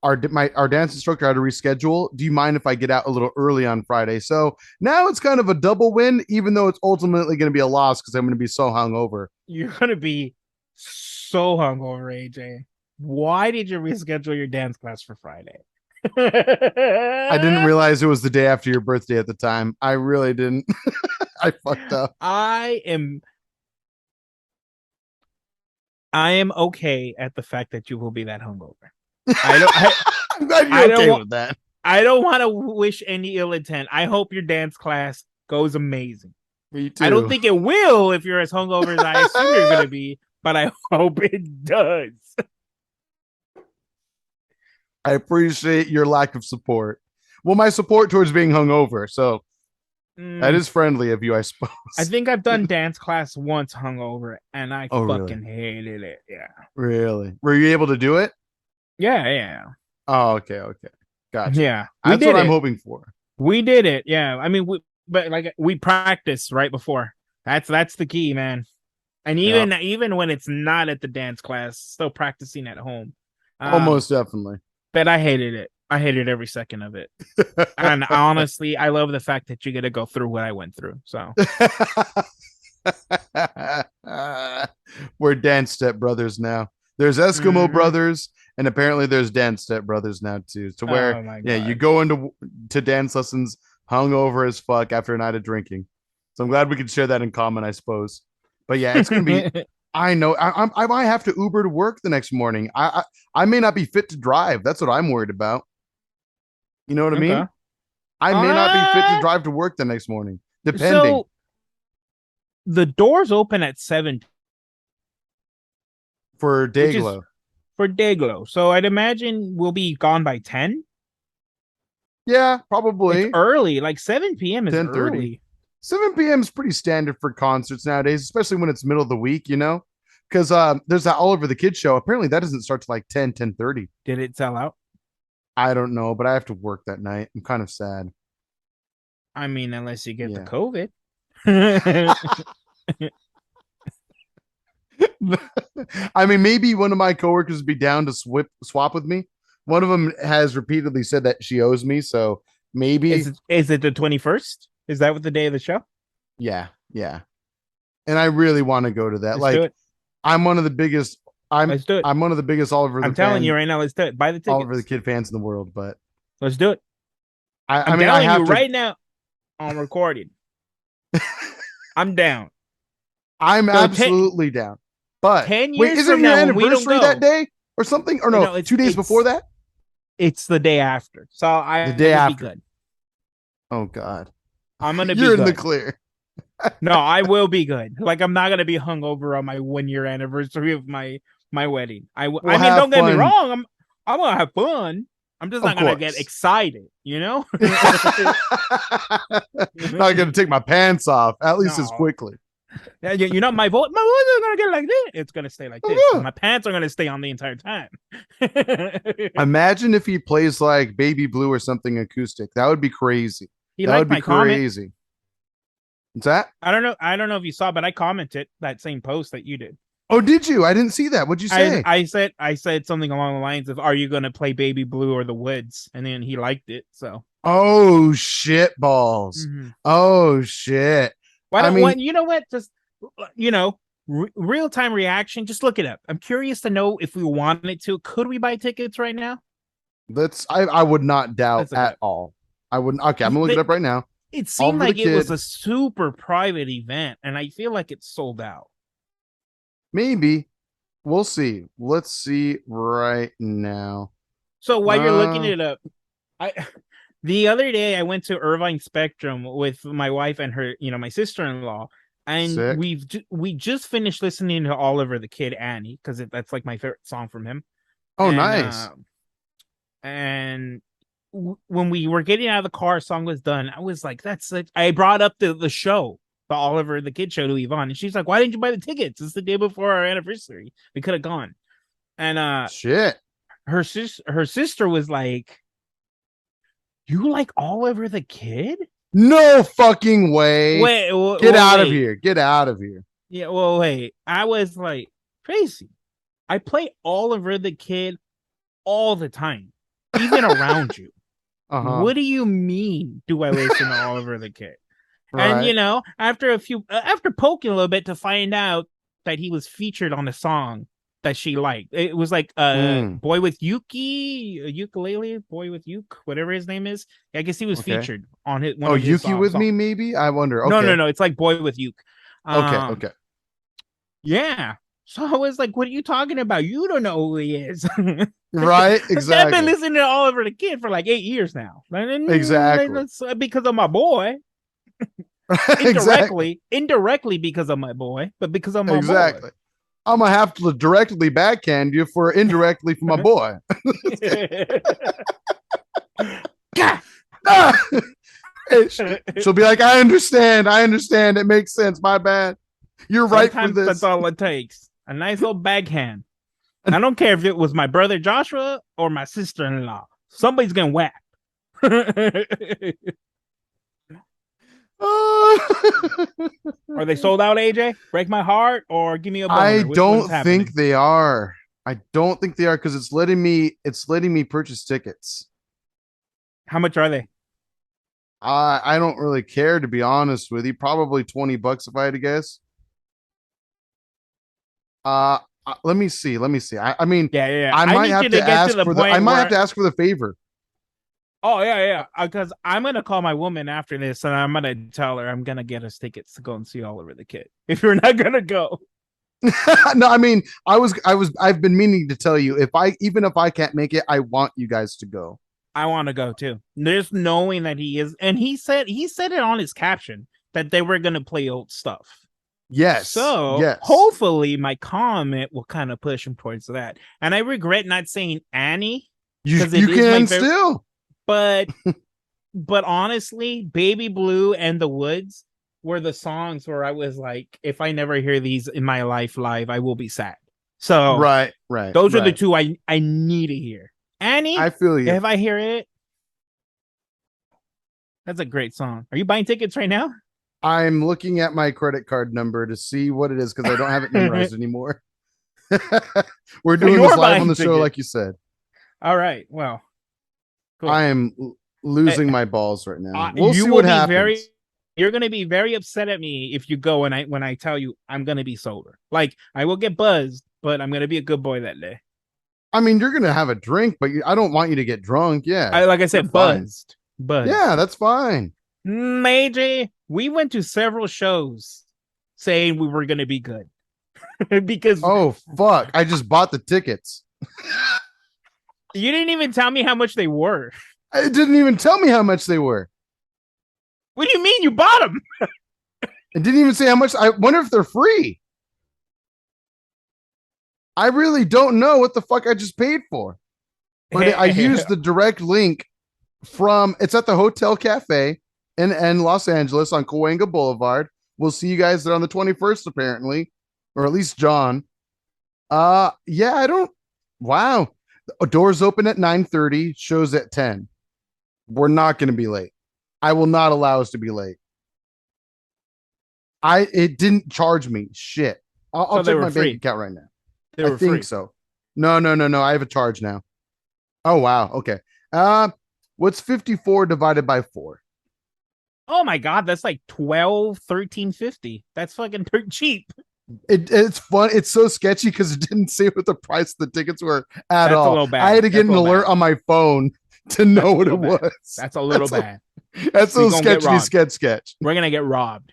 our dance instructor had to reschedule. Do you mind if I get out a little early on Friday? So now it's kind of a double win, even though it's ultimately going to be a loss because I'm going to be so hungover. You're going to be so hungover, AJ. Why did you reschedule your dance class for Friday? I didn't realize it was the day after your birthday at the time. I really didn't. I fucked up. I am okay at the fact that you will be that hungover. I don't. I'm glad I you're okay don't, with that. I don't want to wish any ill intent. I hope your dance class goes amazing. Me too. I don't think it will if you're as hungover as I assume you're going to be, but I hope it does. I appreciate your lack of support. Well, my support towards being hungover. So that is friendly of you, I suppose. I think I've done dance class once hungover, and I Oh, fucking really? hated it. Yeah. Really? Were you able to do it? Yeah, yeah. Oh, okay, okay. Gotcha. Yeah. We That's did what I'm it. hoping for. We did it. Yeah. I mean, but like we practiced right before. That's the key, man. And Yeah. even when it's not at the dance class, still practicing at home. Almost definitely. But I hated it. I hated every second of it. And honestly, I love the fact that you get to go through what I went through. So we're dance step brothers now. There's Eskimo brothers, and apparently there's dance step brothers now too. To where, oh my yeah, you god. go into to dance lessons hungover as fuck after a night of drinking. So I'm glad we could share that in common, I suppose. But yeah, it's gonna be. I know I might have to Uber to work the next morning. I may not be fit to drive. That's what I'm worried about. You know what I Okay. mean? I may not be fit to drive to work the next morning, depending. So the doors open at 7, For which is Dayglow. for Dayglow. So I'd imagine we'll be gone by 10. Yeah, It's probably early. Like 7 p.m. is 10:30. early. 7 p.m. is pretty standard for concerts nowadays, especially when it's middle of the week, you know? Because there's that All Over the Kids show. Apparently that doesn't start till like 10:30. Did it sell out? I don't know, but I have to work that night. I'm kind of sad. I mean, unless you get the Yeah. COVID. I mean, maybe one of my coworkers would be down to swap with me. One of them has repeatedly said that she owes me, so maybe. Is it the 21st? Is that what the day of the show? Yeah, yeah. And I really want to go to that. Let's do Like, it. I'm one of the biggest. Let's do it. I'm one of the biggest I'm telling you right now. Let's do it. Buy the Oliver the tickets. Kid fans in the world, but Let's do it. I I'm mean, I telling you have to. right now on recording. I'm down. I'm So absolutely down. But 10 wait, years isn't from your now when we don't anniversary go, that day or something? Or no, 2 days before that? It's the day after. So The I day will after. be good. Oh God, I'm gonna be you're in the good. clear. No, I will be good. Like I'm not gonna be hungover on my 1 year anniversary of my wedding. We'll I mean, have don't get me fun. wrong. I'm gonna have fun. I'm just Of not gonna get course. excited, you know? Not gonna take my pants off, at least as No. quickly. You know, my voice is gonna get like this. It's gonna stay like this. Oh, yeah. My pants are gonna stay on the entire time. Imagine if he plays like Baby Blue or something acoustic. That would be crazy. He That would liked be my comment. crazy. What's that? I don't know. I don't know if you saw, but I commented that same post that you did. Oh, did you? I didn't see that. What'd you say? I said something along the lines of, "Are you gonna play Baby Blue or the Woods?" And then he liked it. So Oh shit balls. Oh shit. why I don't mean, what you know what just real time reaction. Just look it up. I'm curious to know if we wanted to. Could we buy tickets right now? I would not doubt Let's look it at up. all. I wouldn't. Okay, I'm gonna look it up right now. It seemed Oliver the like it was Kid. a super private event, and I feel like it's sold out. Maybe. We'll see. Let's see right now. So while you're looking Uh, it up, I the other day I went to Irvine Spectrum with my wife and her, my sister-in-law, and Sick. we just finished listening to Oliver the Kid Annie because that's like my favorite song from him, Oh, and nice. and when we were getting out of the car, a song was done. I was like, "That's it." I brought up the show, the Oliver the Kid show to Yvonne, and she's like, "Why didn't you buy the tickets? It's the day before our anniversary. We could have gone." And Shit. her sister was like, "You like Oliver the Kid?" No fucking way. Wait, Get out of wait. here. Get out of here. Yeah, well, wait. I was like, Tracy, I play Oliver the Kid all the time, even around you. Uh-huh. What do you mean? Do I listen to Oliver the Kid? And Right. after poking a little bit to find out that he was featured on a song that she liked, it was like Mm, boy with ukulele, boy with uke, whatever his name is. I guess he was okay. featured on his one Oh, of his Yuki with me, songs. maybe? I wonder. No, no, Okay. no, it's like boy with uke. Okay. Um, Okay. yeah. So I was like, "What are you talking about? You don't know who he is." Right. I've been Exactly. listening to Oliver the Kid for like 8 years now. Exactly. That's because of my boy. Exactly. Indirectly because of my boy, but because of my boy. Exactly. I'm gonna have to directly backhand you for indirectly for my boy. God. Ah! She'll be like, I understand. I understand. It makes sense. My bad. You're right for Sometimes that's this. all it takes. A nice little backhand. I don't care if it was my brother Joshua or my sister-in-law. Somebody's gonna whack. Are they sold out, AJ? Break my heart or give me a I boner? Which one's don't think happening? they are. I don't think they are because it's letting me purchase tickets. How much are they? I don't really care to be honest with you. Probably $20 if I had to guess. Uh, let me see. Let me see. I mean, Yeah, yeah, yeah. I I might need you have to to get to ask the for the. I point might have where to ask for the favor. oh yeah, yeah. Because I'm gonna call my woman after this, and I'm gonna tell her I'm gonna get us tickets to go and see Oliver the Kid. If you're not gonna go, No, I mean, I've been meaning to tell you even if I can't make it, I want you guys to go. I want to go too. There's knowing that he is, and he said it on his caption that they were gonna play old stuff. Yes, So yes. hopefully my comment will kind of push him towards that. And I regret not saying Annie You because you it is my can favorite. still. But honestly, Baby Blue and The Woods were the songs where I was like, if I never hear these in my life live, I will be sad. So Right, right, those are the right. two I need to hear. Annie, I feel you. if I hear it, that's a great song. Are you buying tickets right now? I'm looking at my credit card number to see what it is because I don't have it memorized anymore. We're So doing this you're live on buying the show, tickets. like you said. All right. Well, I cool. am losing my balls right now. We'll You see will what be very happens. you're gonna be very upset at me if you go and I when I tell you I'm gonna be sober. Like I will get buzzed, but I'm gonna be a good boy that day. I mean, you're gonna have a drink, but I don't want you to get drunk. Yeah, I like I you're said, fine. buzzed. Yeah, Buzzed. that's fine. AJ, we went to several shows saying we were gonna be good. Because Oh fuck! I just bought the tickets. you didn't even tell me how much they were. It didn't even tell me how much they were. What do you mean you bought them? It didn't even say how much. I wonder if they're free. I really don't know what the fuck I just paid for. But I used the direct link from it's at the Hotel Cafe in Los Angeles on Cahuenga Boulevard. We'll see you guys there on the 21st, apparently, or at least John. Yeah, I don't. Wow, doors open at 9:30. Shows at 10. We're not going to be late. I will not allow us to be late. It didn't charge me shit. I'll So they check were my bank free. account right now. They I were think free. so. No, no, no, no. I have a charge now. Oh wow. Okay. What's 54 divided by 4? Oh my god, that's like 12, 13.50. That's fucking dirt cheap. It's fun. It's so sketchy because it didn't say what the price of the tickets were at That's a all. little I bad. had to get That's a an little alert bad. on my phone to know That's a what little it bad. was. That's a little bad. That's We a gonna get sketchy robbed. sketch. We're gonna get robbed.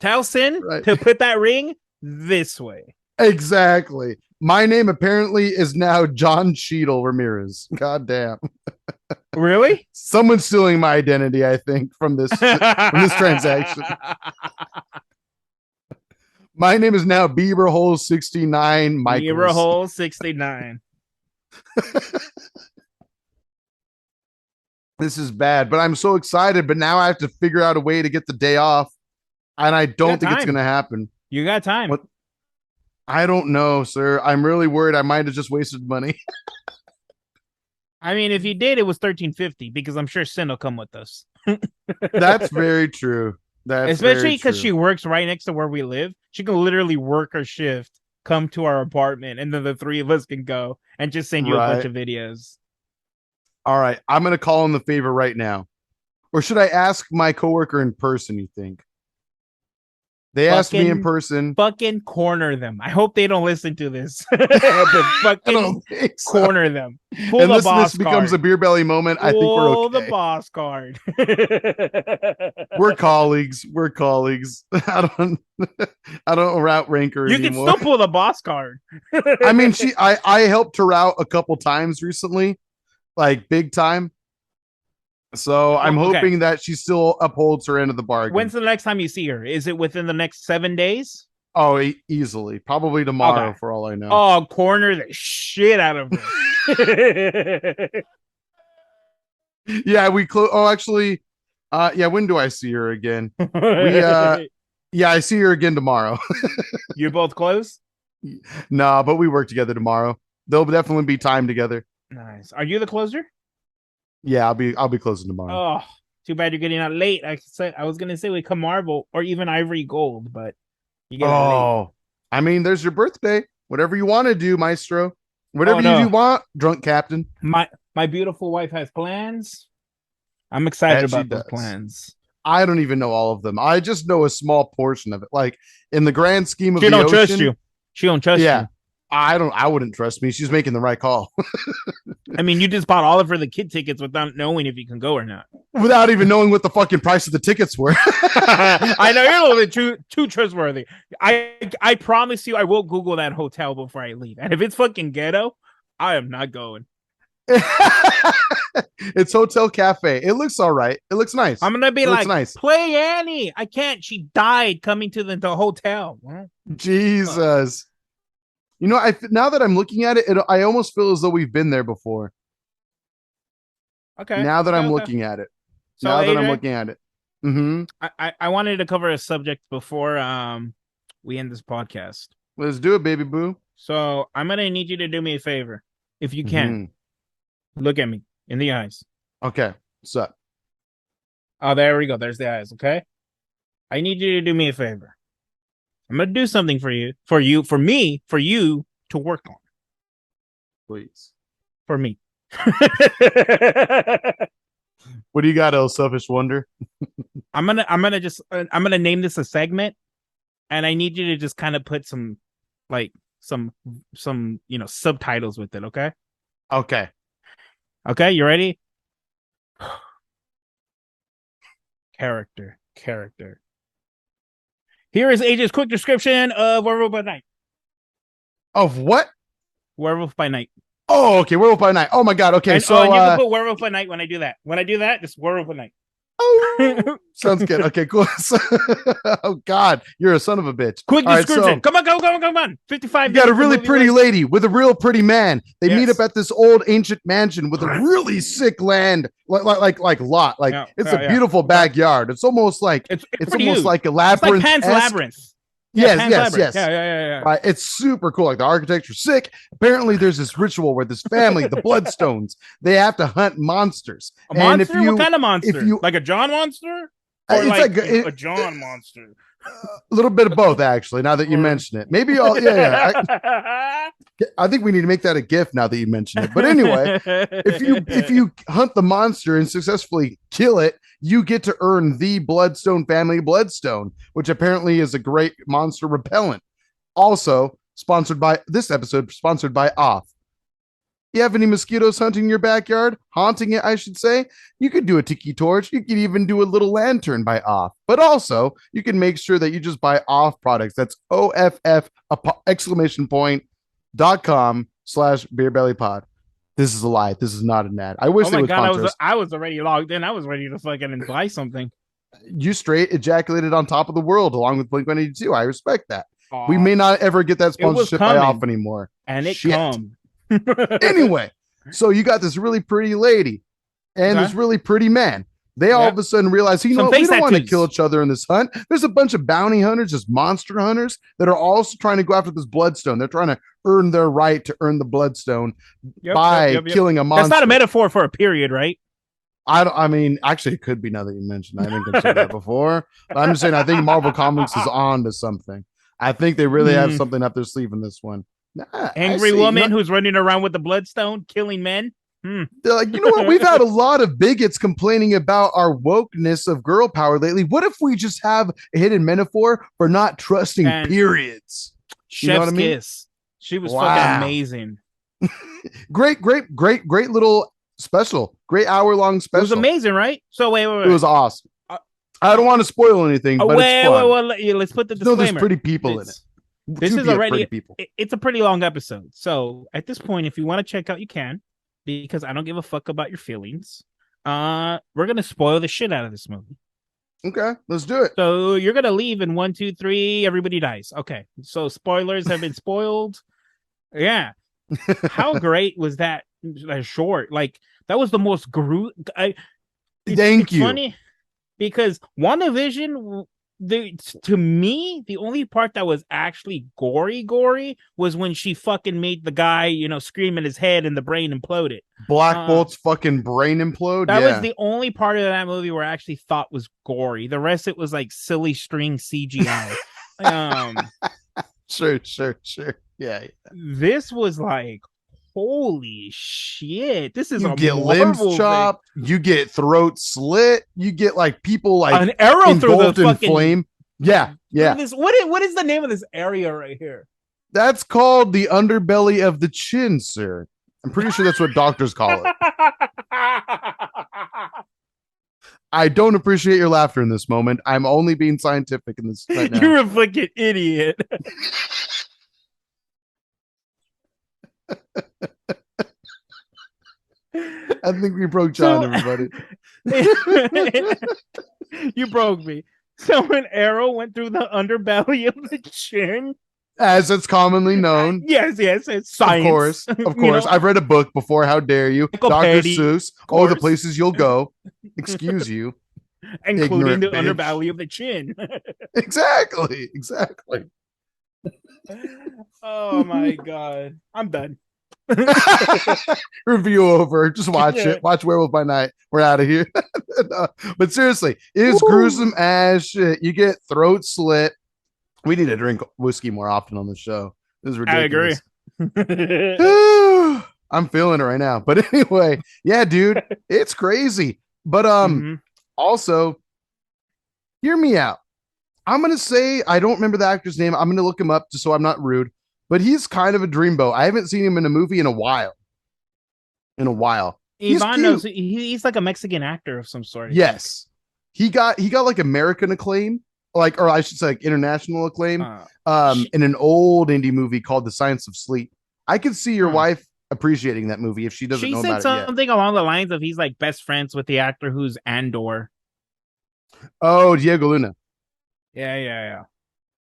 Tell Sin Right. to put that ring this way. Exactly. My name apparently is now John Cheadle Ramirez. God damn. Really? Someone's stealing my identity, I think, from this transaction. My name is now Bieber Hole 69 Michaels. Bieber Hole 69. This is bad, but I'm so excited. But now I have to figure out a way to get the day off, and I don't think it's going to happen. You got time. What? I don't know, sir. I'm really worried I might have just wasted money. I mean, if you did, it was $13.50 because I'm sure Sin will come with us. That's very true. That's especially because she works right next to where we live. She can literally work her shift, come to our apartment, and then the three of us can go and just send you a bunch of videos. All right, I'm gonna call in the favor right now, or should I ask my coworker in person? You think? They asked me in person. Fucking corner them. I hope they don't listen to this. Fucking corner them. Pull the boss card. This becomes a beer belly moment. I think we're okay. Pull the boss card. We're colleagues. We're colleagues. I don't route ranker you anymore. You can still pull the boss card. I mean, I helped her out a couple times recently, like big time. So I'm hoping that she still upholds her end of the bargain. When's the next time you see her? Is it within the next 7 days? Oh, easily. Probably tomorrow, for all I know. Oh, corner the shit out of her. Yeah, we close. Oh, actually, yeah. When do I see her again? Yeah, I see her again tomorrow. You both close? Nah, but we work together tomorrow. There'll definitely be time together. Nice. Are you the closer? Yeah, I'll be closing tomorrow. Oh, too bad you're getting out late. I was gonna say we come Marvel or even Ivory Gold, but you get out late. I mean, there's your birthday. Whatever you want to do, Maestro. Whatever you want, drunk captain. My beautiful wife has plans. I'm excited about those plans. I don't even know all of them. I just know a small portion of it. Like in the grand scheme of the ocean, trust you. She don't trust you. I wouldn't trust me. She's making the right call. I mean, you just bought all of her the kid tickets without knowing if you can go or not. Without even knowing what the fucking price of the tickets were. I know you're a little bit too trustworthy. I promise you I will Google that hotel before I leave. And if it's fucking ghetto, I am not going. It's Hotel Cafe. It looks all right. It looks nice. I'm gonna be like, nice. Play Annie. I can't. She died coming to the hotel. Jesus. You know, now that I'm looking at it, I almost feel as though we've been there before. Okay. Now that I'm looking at it. So now that I'm looking at it. Mm-hmm. I wanted to cover a subject before we end this podcast. Let's do it, baby boo. So I'm gonna need you to do me a favor, if you can. Look at me in the eyes. Okay. What's up? Oh, there we go. There's the eyes. Okay. I need you to do me a favor. I'm gonna do something for you to work on. Please. For me. What do you got, El Selfish Wonder? I'm gonna name this a segment, and I need you to just kind of put some subtitles with it. Okay. Okay. You ready? Character. Here is AJ's quick description of Werewolf by Night. Of what? Werewolf by Night. Oh, okay. Werewolf by Night. Oh my god. Okay, and, so you can put Werewolf by Night when I do that. When I do that, just Werewolf by Night. Oh, sounds good. Okay, cool. Oh god, you're a son of a bitch. Quick description. Come on. 55. You got a really pretty lady with a real pretty man. They meet up at this old ancient mansion with a really sick land, like lot. It's a beautiful backyard. It's almost like it's almost like a labyrinth. It's like Pan's Labyrinth. Yes. Yeah. Right. It's super cool. Like the architecture's sick. Apparently, there's this ritual where this family, the Bloodstones, they have to hunt monsters. A monster? What kind of monster? Like a John monster? Or it's like a John monster? A little bit of both, actually. Now that you mention it, maybe I think we need to make that a GIF now that you mention it. But anyway, if you hunt the monster and successfully kill it, you get to earn the Bloodstone family Bloodstone, which apparently is a great monster repellent. Also sponsored by Off. You have any mosquitoes hunting your backyard? Haunting it, I should say. You could do a tiki torch. You could even do a little lantern by Off. But also, you can make sure that you just buy Off products. That's OFF exclamation point patreon.com/BeerBellyPod. This is a lie. This is not an ad. I wish Oh they my would god, sponsor us. I was already logged in. I was ready to fucking buy something. You straight ejaculated on top of the world along with Blink 182. I respect that. We Aw, may not ever get that it was sponsorship by off coming, anymore. and it Shit. come. Anyway, so you got this really pretty lady and Okay. this really pretty man. They all Yeah. of a sudden realize, you know Some what? We face don't want to kill tattoos. each other in this hunt. There's a bunch of bounty hunters, just monster hunters that are also trying to go after this bloodstone. They're trying to earn their right to earn the bloodstone by Yep. killing a That's not a monster. metaphor for a period, right? I mean, actually, it could be now that you mentioned. I didn't consider that before. But I'm just saying, I think Marvel Comics is on to something. I think they really have something up their sleeve in this one. Nah, I Angry see. You know, woman who's running around with the bloodstone, killing men. they're like, you know what? We've had a lot of bigots complaining about our wokeness of girl power lately. What if we just have a hidden metaphor for not trusting And periods? You know what Chef's I mean? kiss. She was fucking Wow. amazing. Great little special. Great hour-long It was special. amazing, right? So It was awesome. Uh, I don't want to spoil anything, but it's fun. let's put the No, there's disclaimer. pretty people in it. This is Pretty already people. it's a pretty long episode. So at this point, if you want to check out, you can, because I don't give a fuck about your feelings. We're gonna spoil the shit out of this movie. Okay, let's do it. So you're gonna leave in 1, 2, 3. Everybody dies. Okay. So spoilers have been spoiled. Yeah. How great was that short? Like that was the most Thank it's you. funny because WandaVision, to me, the only part that was actually gory was when she fucking made the guy, scream in his head and the brain imploded. Black Bolt's fucking brain implode. That was Yeah. the only part of that movie where I actually thought was gory. The rest, it was like silly string CGI. Sure. Yeah. This was like, holy shit! This is You a get Marvel limbs chopped. You get throat slit. You get like people like an arrow through the in fucking flame. Yeah. This, what is the name of this area right here? That's called the underbelly of the chin, sir. I'm pretty sure that's what doctors call it. I don't appreciate your laughter in this moment. I'm only being scientific in this right now. You're a fucking idiot. I think we broke John, everybody. You broke me. So an arrow went through the underbelly of the chin. As it's commonly known. Yes, it's science. Of course. I've read a book before. How dare you? Dr. Seuss. Oh, the places you'll go. Excuse you. Including the bitch. underbelly of the chin. Exactly. Oh my god. I'm done. Review over. Just watch it. Watch Werewolf by Night. We're out of here. No, but seriously, it is gruesome as shit. You get throat slit. We need to drink whiskey more often on the show. This is ridiculous. I agree. I'm feeling it right now. But anyway, yeah, dude, it's crazy. But also, hear me out. I'm gonna say I don't remember the actor's name. I'm gonna look him up just so I'm not rude. But he's kind of a dreamboat. I haven't seen him in a movie in a while. Ivan knows he's like a Mexican actor of some sort. Yes. He got like American acclaim, like, or I should say like international acclaim, in an old indie movie called The Science of Sleep. I could see your wife appreciating that movie if she doesn't know about it yet. She said something along the lines of he's like best friends with the actor who's Andor. Oh, Diego Luna. Yeah.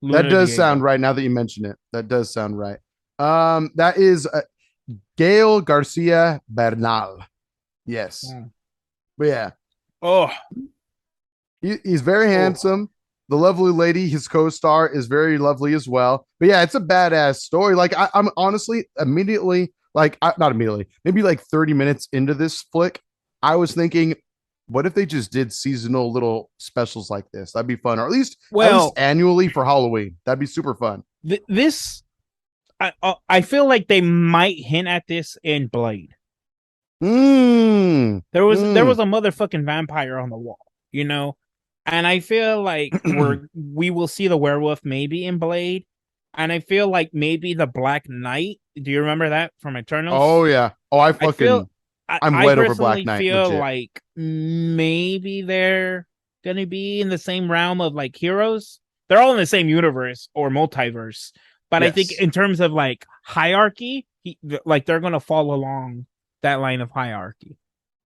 That does sound right now that you mention it. That does sound right. That is Gael Garcia Bernal. Yes. But yeah. Oh. He's very handsome. The lovely lady, his co-star, is very lovely as well. But yeah, it's a badass story. Like I'm honestly immediately, like not immediately, maybe like 30 minutes into this flick, I was thinking, what if they just did seasonal little specials like this? That'd be fun, or at least annually for Halloween. That'd be super fun. I feel like they might hint at this in Blade. There was a motherfucking vampire on the wall, and I feel like we will see the werewolf maybe in Blade, and I feel like maybe the Black Knight. Do you remember that from Eternals? Oh yeah. Oh, I'm wet over Black Knight. I feel like maybe they're gonna be in the same realm of like heroes. They're all in the same universe or multiverse, But I think Yes. in terms of like hierarchy, like they're gonna fall along that line of hierarchy.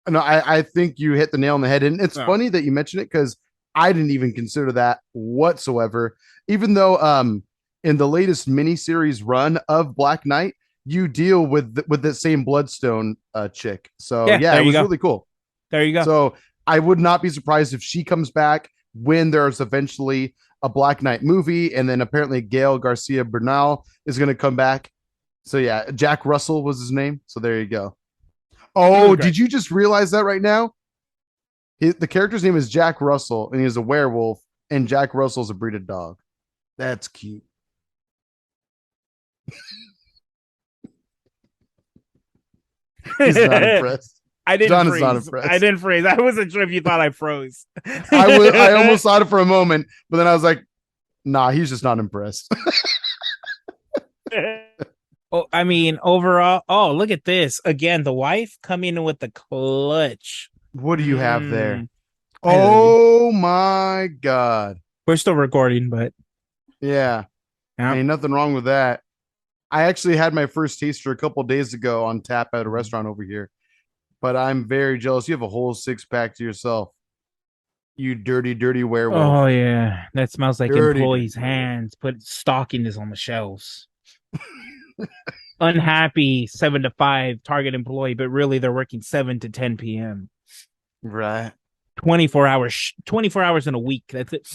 No, I think you hit the nail on the head. And it's Oh. funny that you mentioned it because I didn't even consider that whatsoever. Even though in the latest miniseries run of Black Knight, you deal with the same Bloodstone chick. So Yeah, yeah, there it you was go. really cool. There you go. So I would not be surprised if she comes back when there's eventually a Black Knight movie, and then apparently Gail Garcia Bernal is going to come back. So yeah, Jack Russell was his name. So there you go. He was Oh, great. did you just realize that right now? The character's name is Jack Russell, and he's a werewolf, and Jack Russell's a breed of dog. That's cute. He's not impressed. I didn't John is not freeze. I impressed. didn't freeze. I wasn't sure if you thought I froze. I almost thought it for a moment, but then I was like, nah, he's just not impressed. Oh, I mean, overall, oh, look at this. Again, the wife coming in with the clutch. What do you have there? I love you. Oh my god. We're still recording, but Yeah. yeah. Ain't nothing wrong with that. I actually had my first taster a couple days ago on tap at a restaurant over here, but I'm very jealous. You have a whole 6-pack to yourself. You dirty, dirty werewolf. Oh yeah, that smells like Dirty, employees' dirty werewolf. hands put stocking this on the shelves. Unhappy 7 to 5 Target employee, but really they're working 7 to 10 p.m. Right. 24 hours, 24 hours in a week. That's it.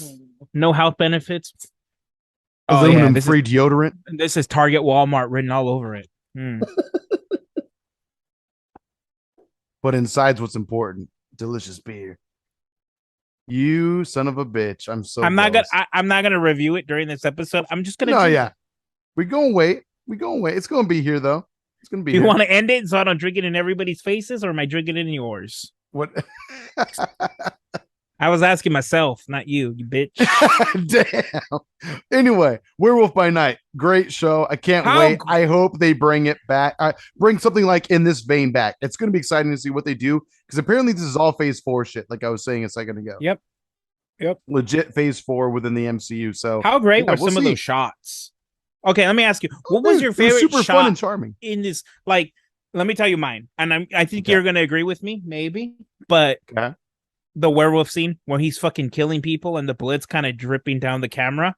No health benefits. Oh yeah, Aluminum free deodorant. this is Target Walmart written all over it. But inside's what's important. Delicious beer. You son of a bitch. I'm so jealous. I'm not gonna review it during this episode. I'm just gonna No, drink yeah. it. We gonna wait. We gonna wait. It's gonna be here though. It's gonna be Do you here. want to end it so I don't drink it in everybody's faces, or am I drinking it in yours? What? I was asking myself, not you, you bitch. Damn. Anyway, Werewolf by Night, great show. I can't wait. I hope they bring it back. Bring something like in this vein back. It's going to be exciting to see what they do because apparently this is all Phase 4 shit, like I was saying a second ago. Yep. Legit Phase 4 within the MCU. So how great yeah, were some of those shots? Okay, let me ask you, what was your It was favorite super shot fun and charming. in this? Like, let me tell you mine, and I think Okay. you're gonna agree with me, maybe. But Okay. the werewolf scene where he's fucking killing people and the blood's kind of dripping down the camera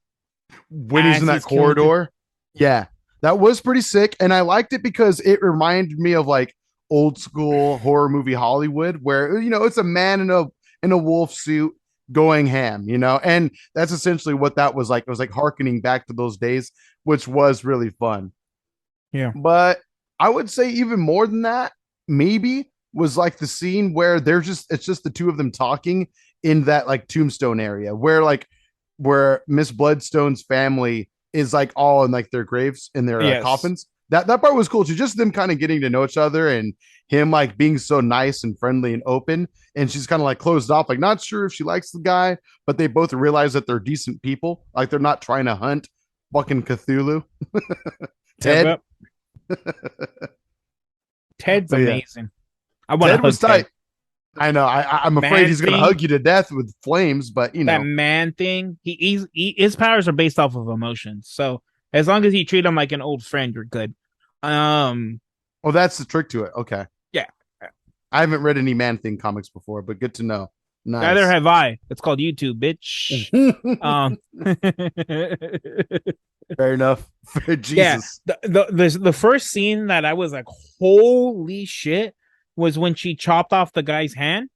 When he's as in that he's killing corridor. Yeah. That was pretty sick. And I liked it because it reminded me of like old school horror movie Hollywood, where you know it's a man in a wolf suit going ham, you know, and that's essentially what that was like. It was like harkening back to those days, which was really fun. Yeah. But I would say even more than that, maybe was like the scene where it's just the two of them talking in that like tombstone area where Miss Bloodstone's family is like all in like their graves in their Yes. coffins. That part was cool too. Just them kind of getting to know each other and him like being so nice and friendly and open. And she's kind of like closed off, like not sure if she likes the guy, but they both realize that they're decent people. Like they're not trying to hunt fucking Cthulhu. Ted. Ted's But yeah. amazing. I want Ted to was hug tight. Ted. I know. I'm afraid he's going to hug you to death with flames, but you That know. man thing. His powers are based off of emotions. So as long as you treat him like an old friend, you're good. Oh, that's the trick to it. Okay. Yeah. I haven't read any Man Thing comics before, but good to know. Nice. Neither have I. It's called YouTube, bitch. Fair enough. Jesus. Yeah. The first scene that I was like, holy shit, was when she chopped off the guy's hand,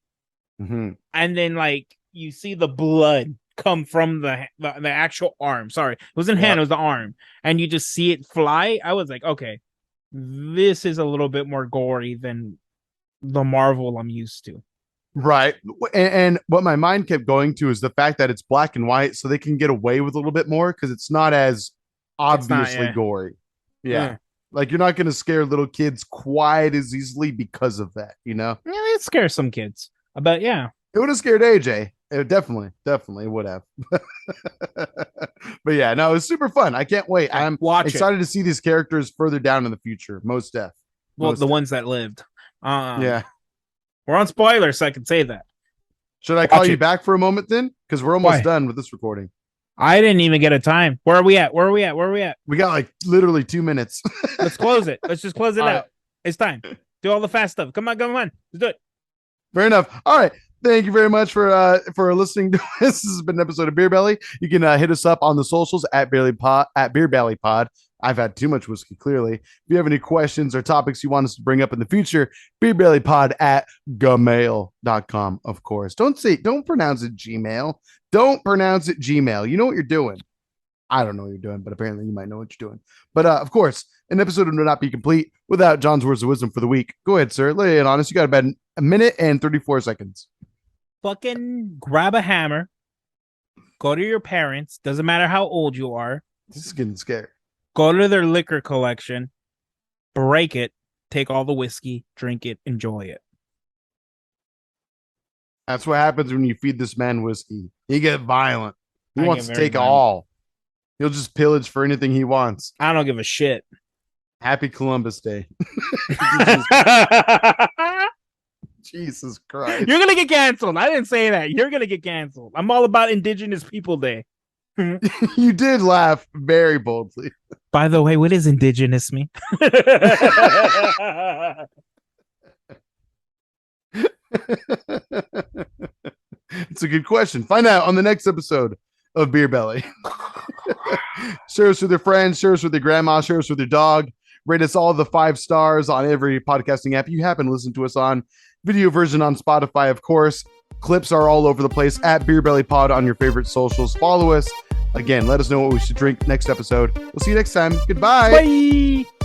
and then like you see the blood come from the actual arm. Sorry, it wasn't hand, it was the arm, and you just see it fly. I was like, okay, this is a little bit more gory than the Marvel I'm used to. Right. And what my mind kept going to is the fact that it's black and white, so they can get away with a little bit more because it's not as obviously gory. Yeah. Like you're not going to scare little kids quite as easily because of that, you know? Yeah, it scares some kids. But yeah. It would have scared AJ. It definitely would have. But yeah, no, it was super fun. I can't wait. I'm excited to see these characters further down in the future. Most def. Well, the ones that lived. Yeah. We're on spoilers, so I can say that. Should I call you back for a moment then? Because we're almost done with this recording. I didn't even get a time. Where are we at? Where are we at? Where are we at? We got like literally 2 minutes. Let's close it. Let's just close it All out. right. It's time. Do all the fast stuff. Come on, come on. Let's do it. Fair enough. All right. Thank you very much for listening to this. This has been an episode of Beer Belly. You can hit us up on the socials at BeerBellyPod. I've had too much whiskey, clearly. If you have any questions or topics you want us to bring up in the future, BeerBellyPod at gmail.com, of course. Don't pronounce it Gmail. Don't pronounce it Gmail. You know what you're doing. I don't know what you're doing, but apparently you might know what you're doing. But of course, an episode would not be complete without John's words of wisdom for the week. Go ahead, sir. Lay it on us. You got about a minute and 34 seconds. Fucking grab a hammer. Go to your parents. Doesn't matter how old you are. This is getting scary. Go to their liquor collection. Break it. Take all the whiskey. Drink it. Enjoy it. That's what happens when you feed this man whiskey. He get violent. He wants to take violent. all. He'll just pillage for anything he wants. I don't give a shit. Happy Columbus Day. Jesus Christ. You're going to get canceled. I didn't say that. You're going to get canceled. I'm all about Indigenous People Day. You did laugh very boldly. By the way, what does indigenous mean? It's a good question. Find out on the next episode of Beer Belly. Share us with your friends, share us with your grandma, share us with your dog. Rate us all the 5 stars on every podcasting app you happen to listen to us on. Video version on Spotify, of course. Clips are all over the place at BeerBellyPod on your favorite socials. Follow us. Again, let us know what we should drink next episode. We'll see you next time. Goodbye. Bye.